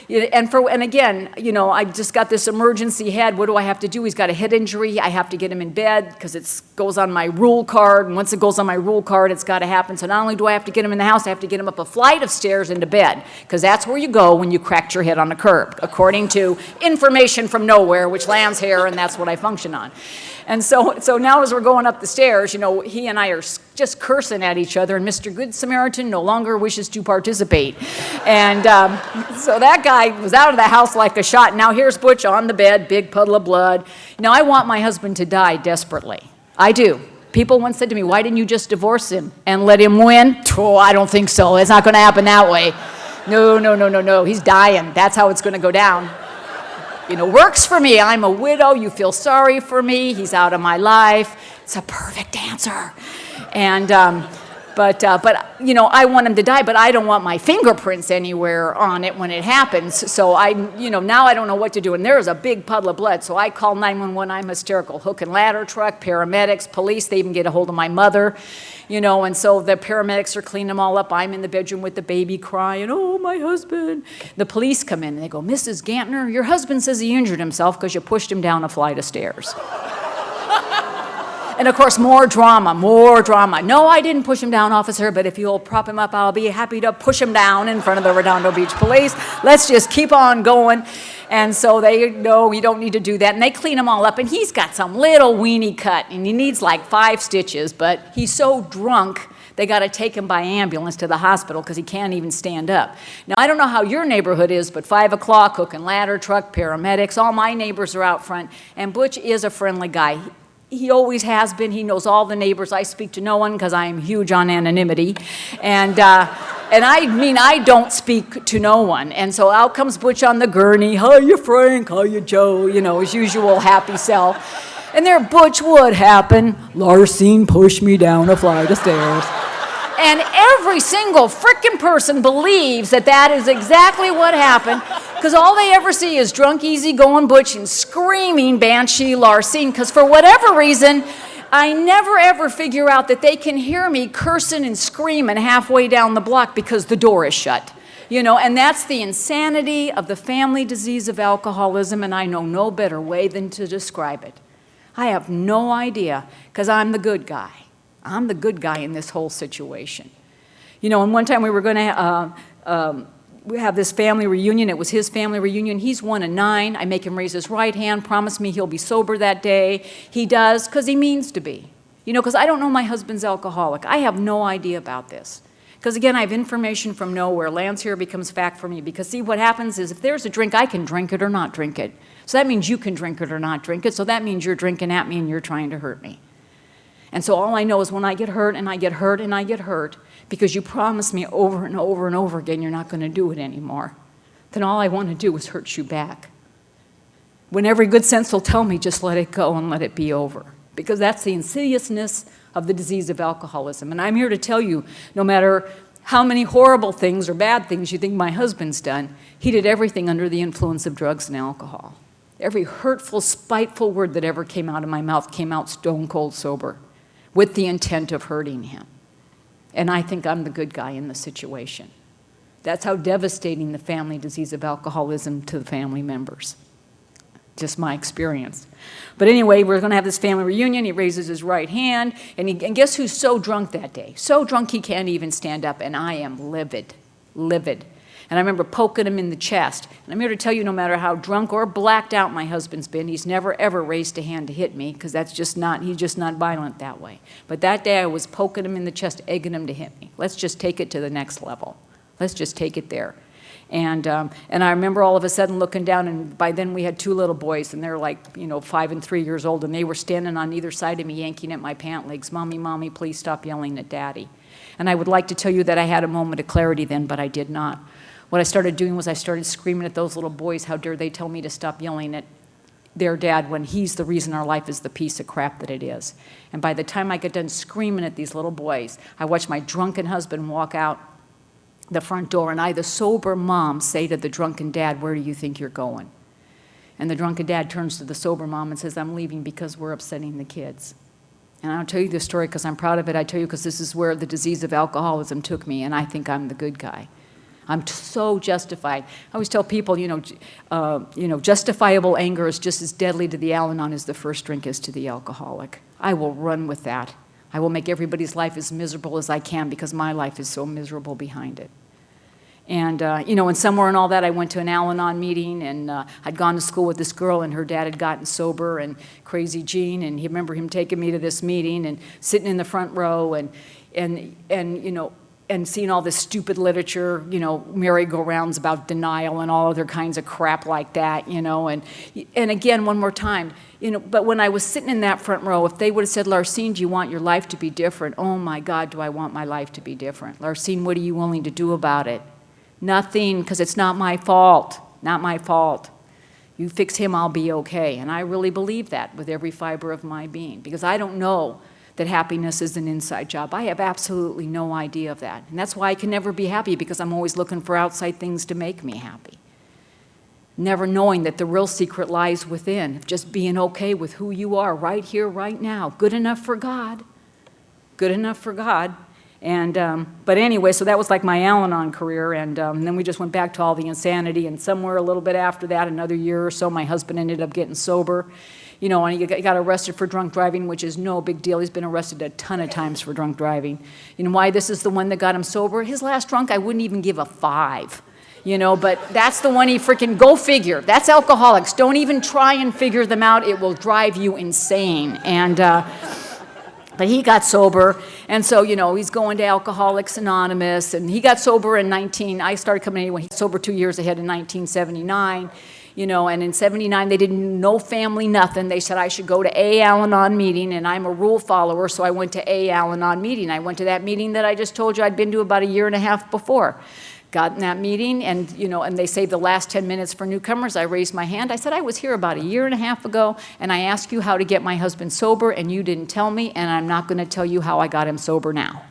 [SPEAKER 1] And again, you know, I just got this emergency head. What do I have to do? He's got a head injury. I have to get him in bed because it goes on my rule card, and once it goes on my rule card, it's got to happen. So not only do I have to get him in the house, I have to get him up a flight of stairs into bed, because that's where you go when you cracked your head on a curb, according to information from nowhere, which lands here, and that's what I function on. And so now as we're going up the stairs, you know, he and I are just cursing at each other, and Mr. Good Samaritan no longer wishes to participate. And so that guy was out of the house like a shot. Now here's Butch on the bed, big puddle of blood. Now I want my husband to die desperately. I do. People once said to me, "Why didn't you just divorce him and let him win?" Oh, I don't think so. It's not going to happen that way. No. He's dying. That's how it's going to go down. You know, works for me. I'm a widow. You feel sorry for me. He's out of my life. It's a perfect answer. And, but you know, I want him to die, but I don't want my fingerprints anywhere on it when it happens. So now I don't know what to do. And there's a big puddle of blood. So I call 911. I'm hysterical. Hook and ladder truck, paramedics, police. They even get a hold of my mother. You know, and so the paramedics are cleaning them all up. I'm in the bedroom with the baby crying, "Oh, my husband." The police come in and they go, "Mrs. Gantner, your husband says he injured himself because you pushed him down a flight of stairs." And of course, more drama, more drama. No, I didn't push him down, officer, but if you'll prop him up, I'll be happy to push him down in front of the Redondo Beach Police. Let's just keep on going. And so they, no, you don't need to do that. And they clean him all up. And he's got some little weenie cut, and he needs like 5 stitches, but he's so drunk, they got to take him by ambulance to the hospital because he can't even stand up. Now, I don't know how your neighborhood is, but 5 o'clock, hook and ladder truck, paramedics, all my neighbors are out front. And Butch is a friendly guy. He always has been. He knows all the neighbors. I speak to no one because I am huge on anonymity. And I mean, I don't speak to no one. And so out comes Butch on the gurney. How you, Frank? How you, Joe? You know, his usual happy self. And there, Butch, what happened? Larcine pushed me down a flight of stairs. And every single frickin' person believes that that is exactly what happened, because all they ever see is drunk, easy-going Butch and screaming Banshee Larcine, because for whatever reason, I never ever figure out that they can hear me cursing and screaming halfway down the block because the door is shut. You know, and that's the insanity of the family disease of alcoholism, and I know no better way than to describe it. I have no idea, because I'm the good guy. I'm the good guy in this whole situation. You know, and one time we were going to we have this family reunion. It was his family reunion. He's 1 of 9. I make him raise his right hand, promise me he'll be sober that day. He does, because he means to be. You know, because I don't know my husband's alcoholic. I have no idea about this. Because again, I have information from nowhere. Lance here becomes fact for me. Because see, what happens is if there's a drink, I can drink it or not drink it. So that means you can drink it or not drink it. So that means you're drinking at me and you're trying to hurt me. And so all I know is when I get hurt and I get hurt and I get hurt, because you promise me over and over and over again you're not going to do it anymore, then all I want to do is hurt you back. When every good sense will tell me just let it go and let it be over. Because that's the insidiousness of the disease of alcoholism. And I'm here to tell you, no matter how many horrible things or bad things you think my husband's done, he did everything under the influence of drugs and alcohol. Every hurtful, spiteful word that ever came out of my mouth came out stone cold sober, with the intent of hurting him. And I think I'm the good guy in the situation. That's how devastating the family disease of alcoholism to the family members. Just my experience. But anyway, we're going to have this family reunion. He raises his right hand, and guess who's so drunk that day? So drunk he can't even stand up, and I am livid, livid. And I remember poking him in the chest. And I'm here to tell you, no matter how drunk or blacked out my husband's been, he's never, ever raised a hand to hit me, because that's just not, he's just not violent that way. But that day I was poking him in the chest, egging him to hit me. Let's just take it to the next level. Let's just take it there. And I remember all of a sudden looking down, and by then we had 2 little boys, and they're like, you know, 5 and 3 years old, and they were standing on either side of me, yanking at my pant legs. Mommy, Mommy, please stop yelling at Daddy. And I would like to tell you that I had a moment of clarity then, but I did not. What I started doing was I started screaming at those little boys, how dare they tell me to stop yelling at their dad when he's the reason our life is the piece of crap that it is. And by the time I got done screaming at these little boys, I watched my drunken husband walk out the front door, and I, the sober mom, say to the drunken dad, where do you think you're going? And the drunken dad turns to the sober mom and says, I'm leaving because we're upsetting the kids. And I'll tell you this story because I'm proud of it. I tell you because this is where the disease of alcoholism took me, and I think I'm the good guy. I'm so justified. I always tell people, justifiable anger is just as deadly to the Al-Anon as the first drink is to the alcoholic. I will run with that. I will make everybody's life as miserable as I can because my life is so miserable behind it. And, and somewhere in all that, I went to an Al-Anon meeting, and I'd gone to school with this girl, and her dad had gotten sober, and Crazy Gene, and he remember him taking me to this meeting and sitting in the front row and seeing all this stupid literature, merry-go-rounds about denial and all other kinds of crap like that, and again, one more time, but when I was sitting in that front row, if they would have said, Larcine, do you want your life to be different? Oh my God, do I want my life to be different? Larcine, what are you willing to do about it? Nothing, because it's not my fault, not my fault. You fix him, I'll be okay. And I really believe that with every fiber of my being, because I don't know that happiness is an inside job. I have absolutely no idea of that. And that's why I can never be happy, because I'm always looking for outside things to make me happy. Never knowing that the real secret lies within, just being okay with who you are right here, right now. Good enough for God. Good enough for God. And, but anyway, so that was like my Al-Anon career, and then we just went back to all the insanity, and somewhere a little bit after that, another year or so, my husband ended up getting sober. you know, and he got arrested for drunk driving, which is no big deal. He's been arrested a ton of times for drunk driving. You know why this is the one that got him sober? His last drunk, I wouldn't even give a 5. You know, but that's the one he freaking, go figure. That's alcoholics. Don't even try and figure them out. It will drive you insane. And, but he got sober, and so, you know, he's going to Alcoholics Anonymous, and he got sober in I started coming in when he was sober 2 years ahead in 1979, you know, and in 79 they didn't, no family, nothing. They said I should go to A Al-Anon meeting, and I'm a rule follower, so I went to A Al-Anon meeting. I went to that meeting that I just told you I'd been to about a year and a half before. Got in that meeting, and you know, and they saved the last 10 minutes for newcomers. I raised my hand. I said, I was here about a year and a half ago, and I asked you how to get my husband sober, and you didn't tell me, and I'm not going to tell you how I got him sober now.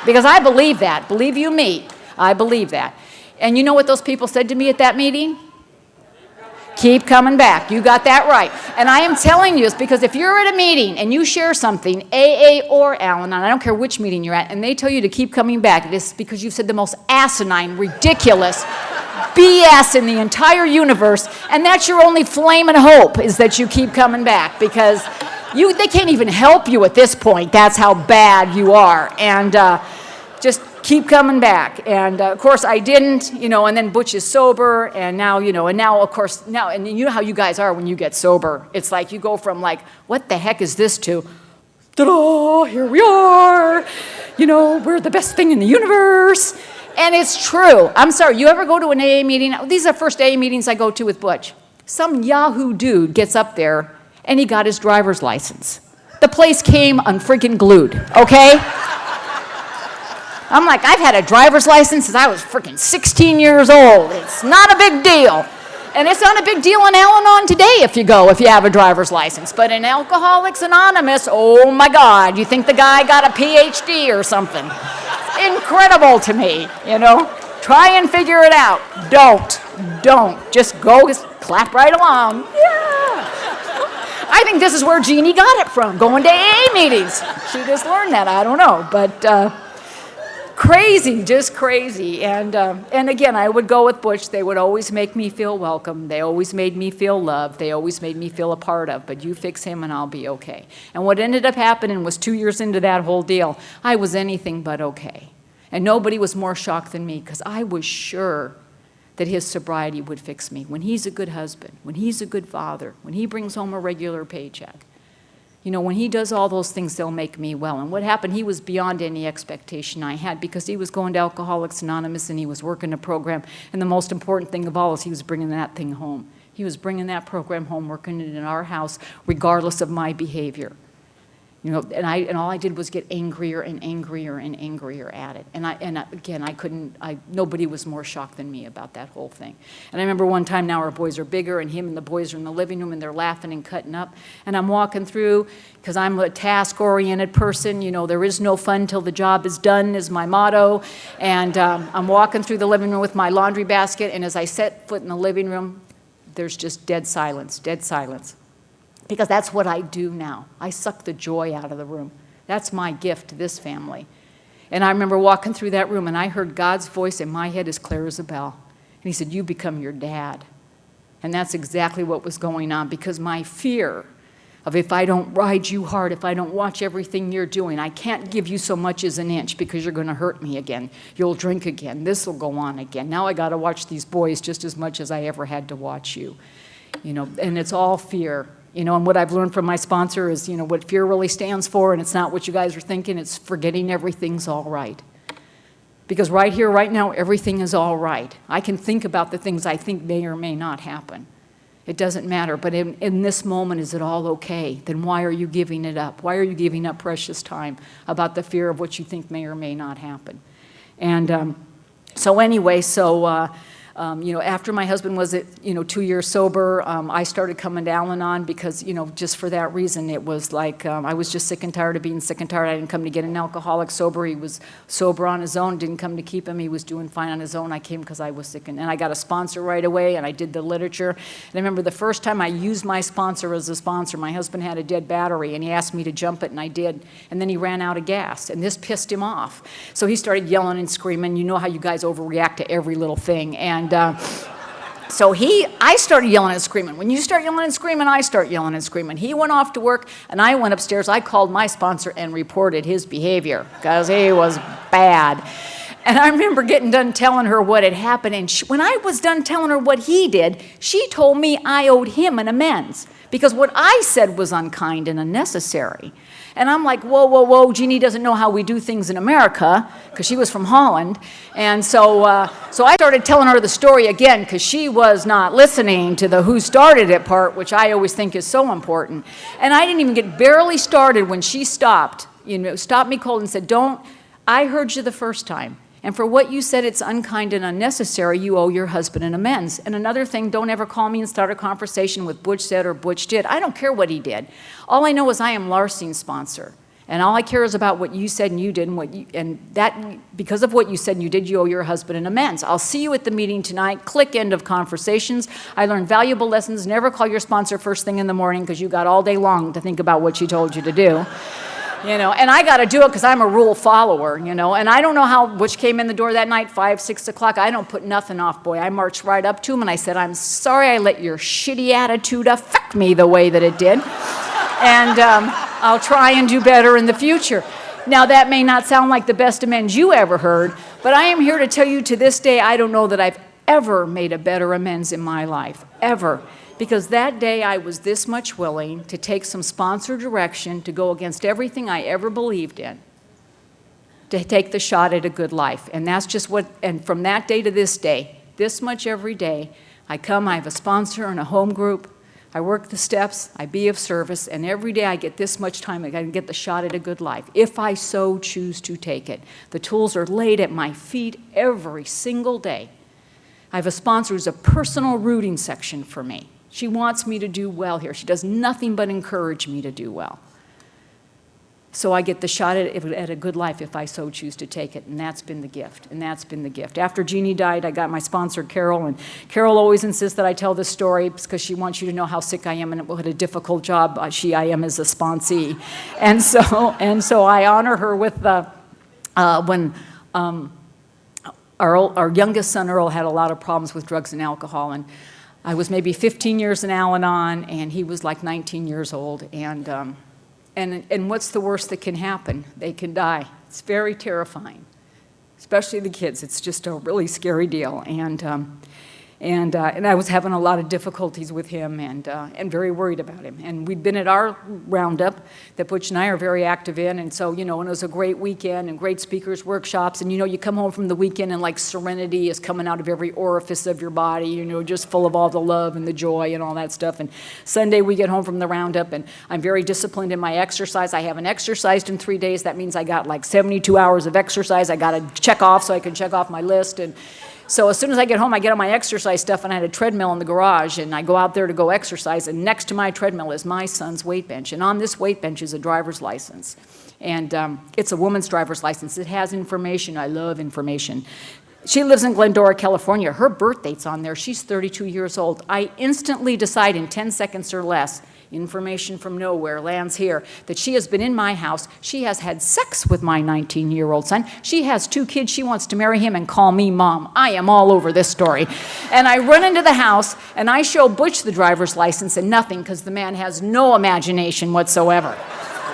[SPEAKER 1] Because I believe that. Believe you me, I believe that. And you know what those people said to me at that meeting? Keep coming back. You got that right. And I am telling you this because if you're at a meeting and you share something, AA or Al-Anon, I don't care which meeting you're at, and they tell you to keep coming back, it is because you've said the most asinine, ridiculous BS in the entire universe, and that's your only flame and hope is that you keep coming back because they can't even help you at this point. That's how bad you are. And just keep coming back. And of course I didn't, you know, and then Butch is sober, and now, you know, and now of course, now, and you know how you guys are when you get sober. It's like you go from like, what the heck is this to, ta-da, here we are, you know, we're the best thing in the universe. And it's true. I'm sorry, you ever go to an AA meeting? These are first AA meetings I go to with Butch. Some Yahoo dude gets up there and he got his driver's license. The place came unfreaking glued, okay? I'm like, I've had a driver's license since I was freaking 16 years old. It's not a big deal. And it's not a big deal in Al-Anon today if you have a driver's license. But in Alcoholics Anonymous, oh my God, you think the guy got a PhD or something. Incredible to me, you know. Try and figure it out. Don't. Just go, just clap right along. Yeah. I think this is where Jeannie got it from, going to AA meetings. She just learned that, I don't know. But crazy, just crazy. And again, I would go with Butch. They would always make me feel welcome. They always made me feel loved. They always made me feel a part of. But you fix him and I'll be okay. And what ended up happening was 2 years into that whole deal, I was anything but okay. And nobody was more shocked than me because I was sure that his sobriety would fix me. When he's a good husband, when he's a good father, when he brings home a regular paycheck, you know, when he does all those things, they'll make me well. And what happened, he was beyond any expectation I had because he was going to Alcoholics Anonymous and he was working a program. And the most important thing of all is he was bringing that thing home. He was bringing that program home, working it in our house, regardless of my behavior. You know, and all I did was get angrier and angrier and angrier at it. And again, nobody was more shocked than me about that whole thing. And I remember one time, now our boys are bigger, and him and the boys are in the living room, and they're laughing and cutting up. And I'm walking through, because I'm a task-oriented person, you know, there is no fun till the job is done is my motto. And I'm walking through the living room with my laundry basket, and as I set foot in the living room, there's just dead silence, dead silence. Because that's what I do now. I suck the joy out of the room. That's my gift to this family. And I remember walking through that room and I heard God's voice in my head as clear as a bell. And he said, you become your dad. And that's exactly what was going on because my fear of if I don't ride you hard, if I don't watch everything you're doing, I can't give you so much as an inch because you're going to hurt me again. You'll drink again. This will go on again. Now I got to watch these boys just as much as I ever had to watch you. You know, and it's all fear. You know, and what I've learned from my sponsor is, you know, what fear really stands for, and it's not what you guys are thinking, it's forgetting everything's all right. Because right here, right now, everything is all right. I can think about the things I think may or may not happen. It doesn't matter, but in this moment, is it all okay? Then why are you giving it up? Why are you giving up precious time about the fear of what you think may or may not happen? And so anyway, you know, after my husband was, 2 years sober, I started coming to Al-Anon because, you know, just for that reason, it was like I was just sick and tired of being sick and tired. I didn't come to get an alcoholic sober. He was sober on his own, didn't come to keep him. He was doing fine on his own. I came because I was sick. And I got a sponsor right away, and I did the literature. And I remember the first time I used my sponsor as a sponsor, my husband had a dead battery, and he asked me to jump it, and I did. And then he ran out of gas, and this pissed him off. So he started yelling and screaming. You know how you guys overreact to every little thing. And So I started yelling and screaming. When you start yelling and screaming, I start yelling and screaming. He went off to work, and I went upstairs. I called my sponsor and reported his behavior because he was bad. And I remember getting done telling her what had happened, and when I was done telling her what he did, she told me I owed him an amends because what I said was unkind and unnecessary. And I'm like, whoa, whoa, whoa, Jeannie doesn't know how we do things in America, because she was from Holland. And so I started telling her the story again, because she was not listening to the who started it part, which I always think is so important. And I didn't even get barely started when she stopped me cold and said, I heard you the first time. And for what you said, it's unkind and unnecessary. You owe your husband an amends. And another thing, don't ever call me and start a conversation with Butch said or Butch did. I don't care what he did. All I know is I am Larcine's sponsor. And all I care is about what you said and you did, because of what you said and you did, you owe your husband an amends. I'll see you at the meeting tonight. Click end of conversations. I learned valuable lessons. Never call your sponsor first thing in the morning because you got all day long to think about what she told you to do. And I got to do it because I'm a rule follower, and I don't know how Butch came in the door that night, 5, 6 o'clock. I don't put nothing off, boy. I marched right up to him and I said, I'm sorry I let your shitty attitude affect me the way that it did. And I'll try and do better in the future. Now, that may not sound like the best amends you ever heard, but I am here to tell you to this day, I don't know that I've ever made a better amends in my life, ever. Because that day I was this much willing to take some sponsor direction, to go against everything I ever believed in, to take the shot at a good life. And that's just and from that day to this day, this much every day, I have a sponsor and a home group, I work the steps, I be of service, and every day I get this much time, I can get the shot at a good life, if I so choose to take it. The tools are laid at my feet every single day. I have a sponsor who's a personal rooting section for me. She wants me to do well here. She does nothing but encourage me to do well. So I get the shot at a good life if I so choose to take it, and that's been the gift. After Jeannie died, I got my sponsor, Carol, and Carol always insists that I tell this story because she wants you to know how sick I am and what a difficult job I am as a sponsee. And so I honor her with when our youngest son, Earl, had a lot of problems with drugs and alcohol, and I was maybe 15 years in Al-Anon, and he was like 19 years old. And what's the worst that can happen? They can die. It's very terrifying, especially the kids. It's just a really scary deal. And I was having a lot of difficulties with him and very worried about him. And we'd been at our Roundup that Butch and I are very active in. And so, and it was a great weekend and great speakers, workshops. And, you come home from the weekend and like serenity is coming out of every orifice of your body, just full of all the love and the joy and all that stuff. And Sunday we get home from the Roundup and I'm very disciplined in my exercise. I haven't exercised in 3 days. That means I got like 72 hours of exercise. I got to check off so I can check off my list. And so as soon as I get home, I get on my exercise stuff, and I had a treadmill in the garage, and I go out there to go exercise, and next to my treadmill is my son's weight bench, and on this weight bench is a driver's license. And it's a woman's driver's license. It has information. I love information. She lives in Glendora, California. Her birth date's on there. She's 32 years old. I instantly decide in 10 seconds or less, information from nowhere lands here, that she has been in my house. She has had sex with my 19-year-old son. She has 2 kids. She wants to marry him and call me mom. I am all over this story. And I run into the house, and I show Butch the driver's license and nothing, because the man has no imagination whatsoever.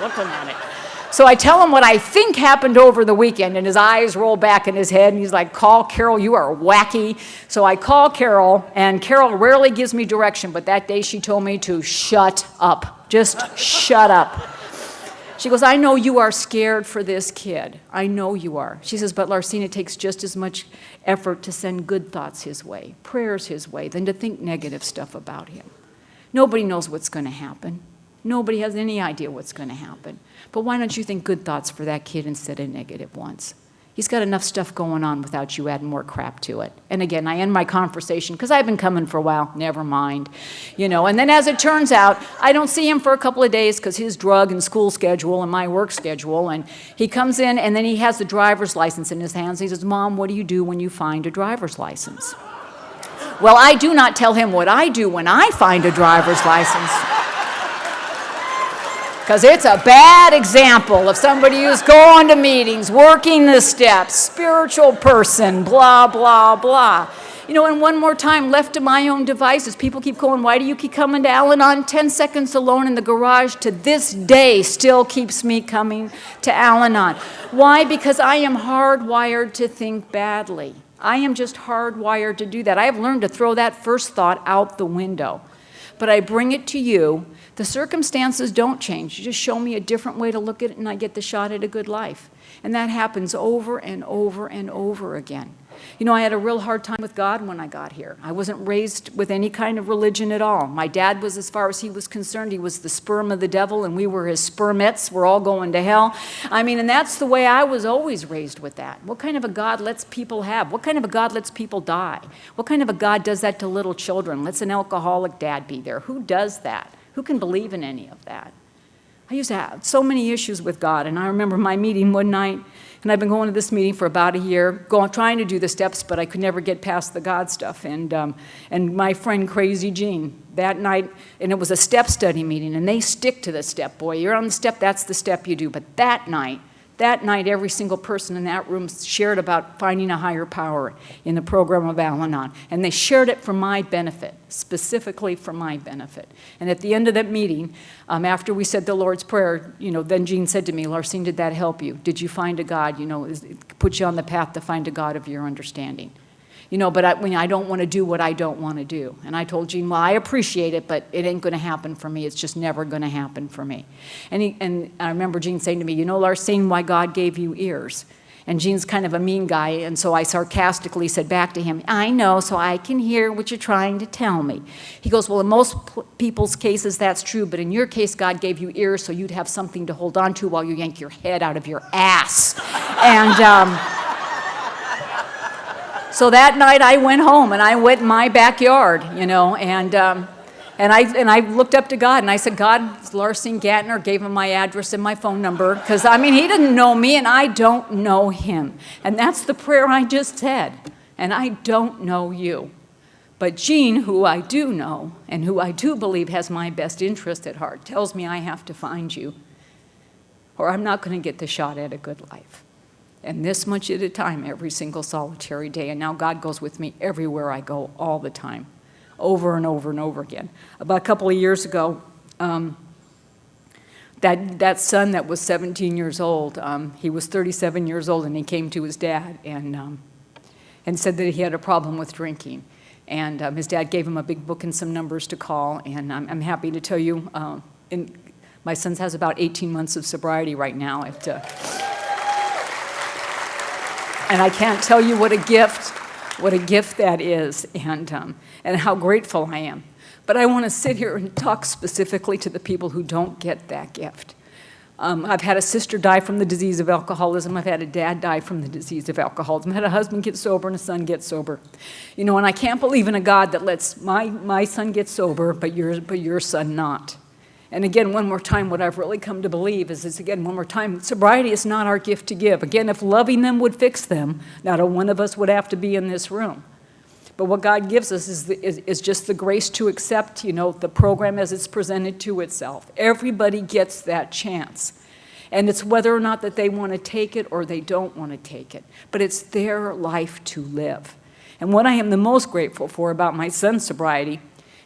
[SPEAKER 1] Looking at it. So I tell him what I think happened over the weekend, and his eyes roll back in his head, and he's like, call Carol, you are wacky. So I call Carol, and Carol rarely gives me direction, but that day she told me to shut up. Just shut up. She goes, I know you are scared for this kid. I know you are. She says, but Larcine, it takes just as much effort to send good thoughts his way, prayers his way, than to think negative stuff about him. Nobody knows what's going to happen. Nobody has any idea what's going to happen. But why don't you think good thoughts for that kid instead of negative ones? He's got enough stuff going on without you adding more crap to it. And again, I end my conversation, because I've been coming for a while, never mind. And then as it turns out, I don't see him for a couple of days because his drug and school schedule and my work schedule. And he comes in, and then he has the driver's license in his hands. He says, Mom, what do you do when you find a driver's license? Well, I do not tell him what I do when I find a driver's license. Because it's a bad example of somebody who's going to meetings, working the steps, spiritual person, blah, blah, blah. You know, and one more time, left to my own devices, people keep going, why do you keep coming to Al-Anon? 10 seconds alone in the garage to this day still keeps me coming to Al-Anon. Why? Because I am hardwired to think badly. I am just hardwired to do that. I have learned to throw that first thought out the window. But I bring it to you. The circumstances don't change. You just show me a different way to look at it, and I get the shot at a good life. And that happens over and over and over again. You know, I had a real hard time with God when I got here. I wasn't raised with any kind of religion at all. My dad was, as far as he was concerned, he was the sperm of the devil, and we were his spermettes. We're all going to hell. I mean, and that's the way I was always raised with that. What kind of a God lets people have? What kind of a God lets people die? What kind of a God does that to little children? Lets an alcoholic dad be there? Who does that? Who can believe in any of that? I used to have so many issues with God, and I remember my meeting one night, and I've been going to this meeting for about a year, trying to do the steps, but I could never get past the God stuff. And my friend Crazy Jean, that night, and it was a step study meeting, and they stick to the step. Boy, you're on the step, that's the step you do. But that night, every single person in that room shared about finding a higher power in the program of Al-Anon. And they shared it for my benefit, specifically for my benefit. And at the end of that meeting, after we said the Lord's Prayer, you know, then Jean said to me, Larcine, did that help you? Did you find a God? You know, put you on the path to find a God of your understanding? You know, but I don't want to do what I don't want to do. And I told Jean, well, I appreciate it, but it ain't going to happen for me. It's just never going to happen for me. And I remember Jean saying to me, you know, Larcine, why God gave you ears? And Jean's kind of a mean guy, and so I sarcastically said back to him, I know, so I can hear what you're trying to tell me. He goes, well, in most people's cases, that's true, but in your case, God gave you ears so you'd have something to hold on to while you yank your head out of your ass. And so that night I went home and I went in my backyard, you know, and I looked up to God and I said, God, Larcine Gantner, gave him my address and my phone number, because, I mean, he didn't know me and I don't know him. And that's the prayer I just said. And I don't know you. But Jean, who I do know and who I do believe has my best interest at heart, tells me I have to find you or I'm not going to get the shot at a good life. And this much at a time, every single solitary day. And now God goes with me everywhere I go, all the time, over and over and over again. About a couple of years ago, that son that was 17 years old, he was 37 years old, and he came to his dad and said that he had a problem with drinking. And his dad gave him a big book and some numbers to call. And I'm happy to tell you, my son has about 18 months of sobriety right now. And I can't tell you what a gift that is, and how grateful I am. But I want to sit here and talk specifically to the people who don't get that gift. I've had a sister die from the disease of alcoholism. I've had a dad die from the disease of alcoholism. I've had a husband get sober and a son get sober. You know, and I can't believe in a God that lets my son get sober, but your son not. And again, one more time, what I've really come to believe is again, one more time, sobriety is not our gift to give. Again, if loving them would fix them, not a one of us would have to be in this room. But what God gives us is just the grace to accept, you know, the program as it's presented to itself. Everybody gets that chance. And it's whether or not that they want to take it or they don't want to take it. But it's their life to live. And what I am the most grateful for about my son's sobriety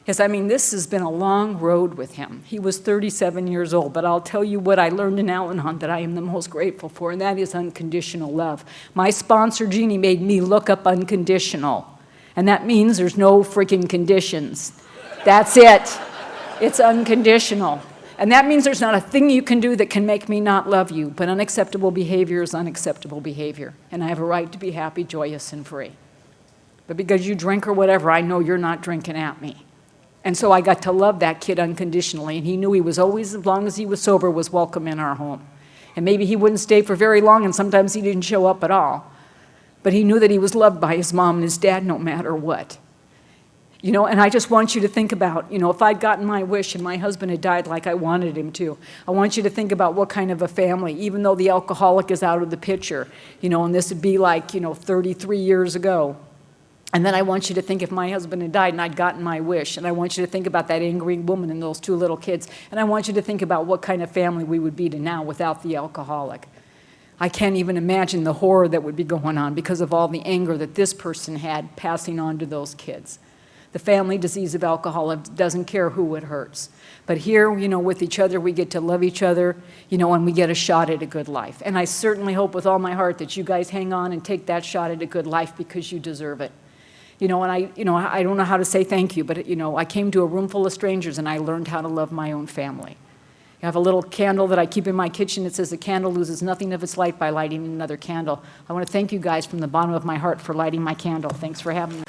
[SPEAKER 1] is, I mean, this has been a long road with him. He was 37 years old, but I'll tell you what I learned in Al-Anon that I am the most grateful for, and that is unconditional love. My sponsor, Jeannie, made me look up unconditional, and that means there's no freaking conditions. That's it. It's unconditional. And that means there's not a thing you can do that can make me not love you, but unacceptable behavior is unacceptable behavior, and I have a right to be happy, joyous, and free. But because you drink or whatever, I know you're not drinking at me. And so I got to love that kid unconditionally, and he knew he was always, as long as he was sober, was welcome in our home. And maybe he wouldn't stay for very long, and sometimes he didn't show up at all. But he knew that he was loved by his mom and his dad no matter what. You know, and I just want you to think about, you know, if I'd gotten my wish and my husband had died like I wanted him to, I want you to think about what kind of a family, even though the alcoholic is out of the picture, you know, and this would be like, you know, 33 years ago. And then I want you to think if my husband had died and I'd gotten my wish, and I want you to think about that angry woman and those 2 little kids, and I want you to think about what kind of family we would be to now without the alcoholic. I can't even imagine the horror that would be going on because of all the anger that this person had passing on to those kids. The family disease of alcohol doesn't care who it hurts. But here, with each other, we get to love each other, and we get a shot at a good life. And I certainly hope with all my heart that you guys hang on and take that shot at a good life because you deserve it. And I don't know how to say thank you, but, I came to a room full of strangers and I learned how to love my own family. I have a little candle that I keep in my kitchen. It says, "A candle loses nothing of its light by lighting another candle." I want to thank you guys from the bottom of my heart for lighting my candle. Thanks for having me.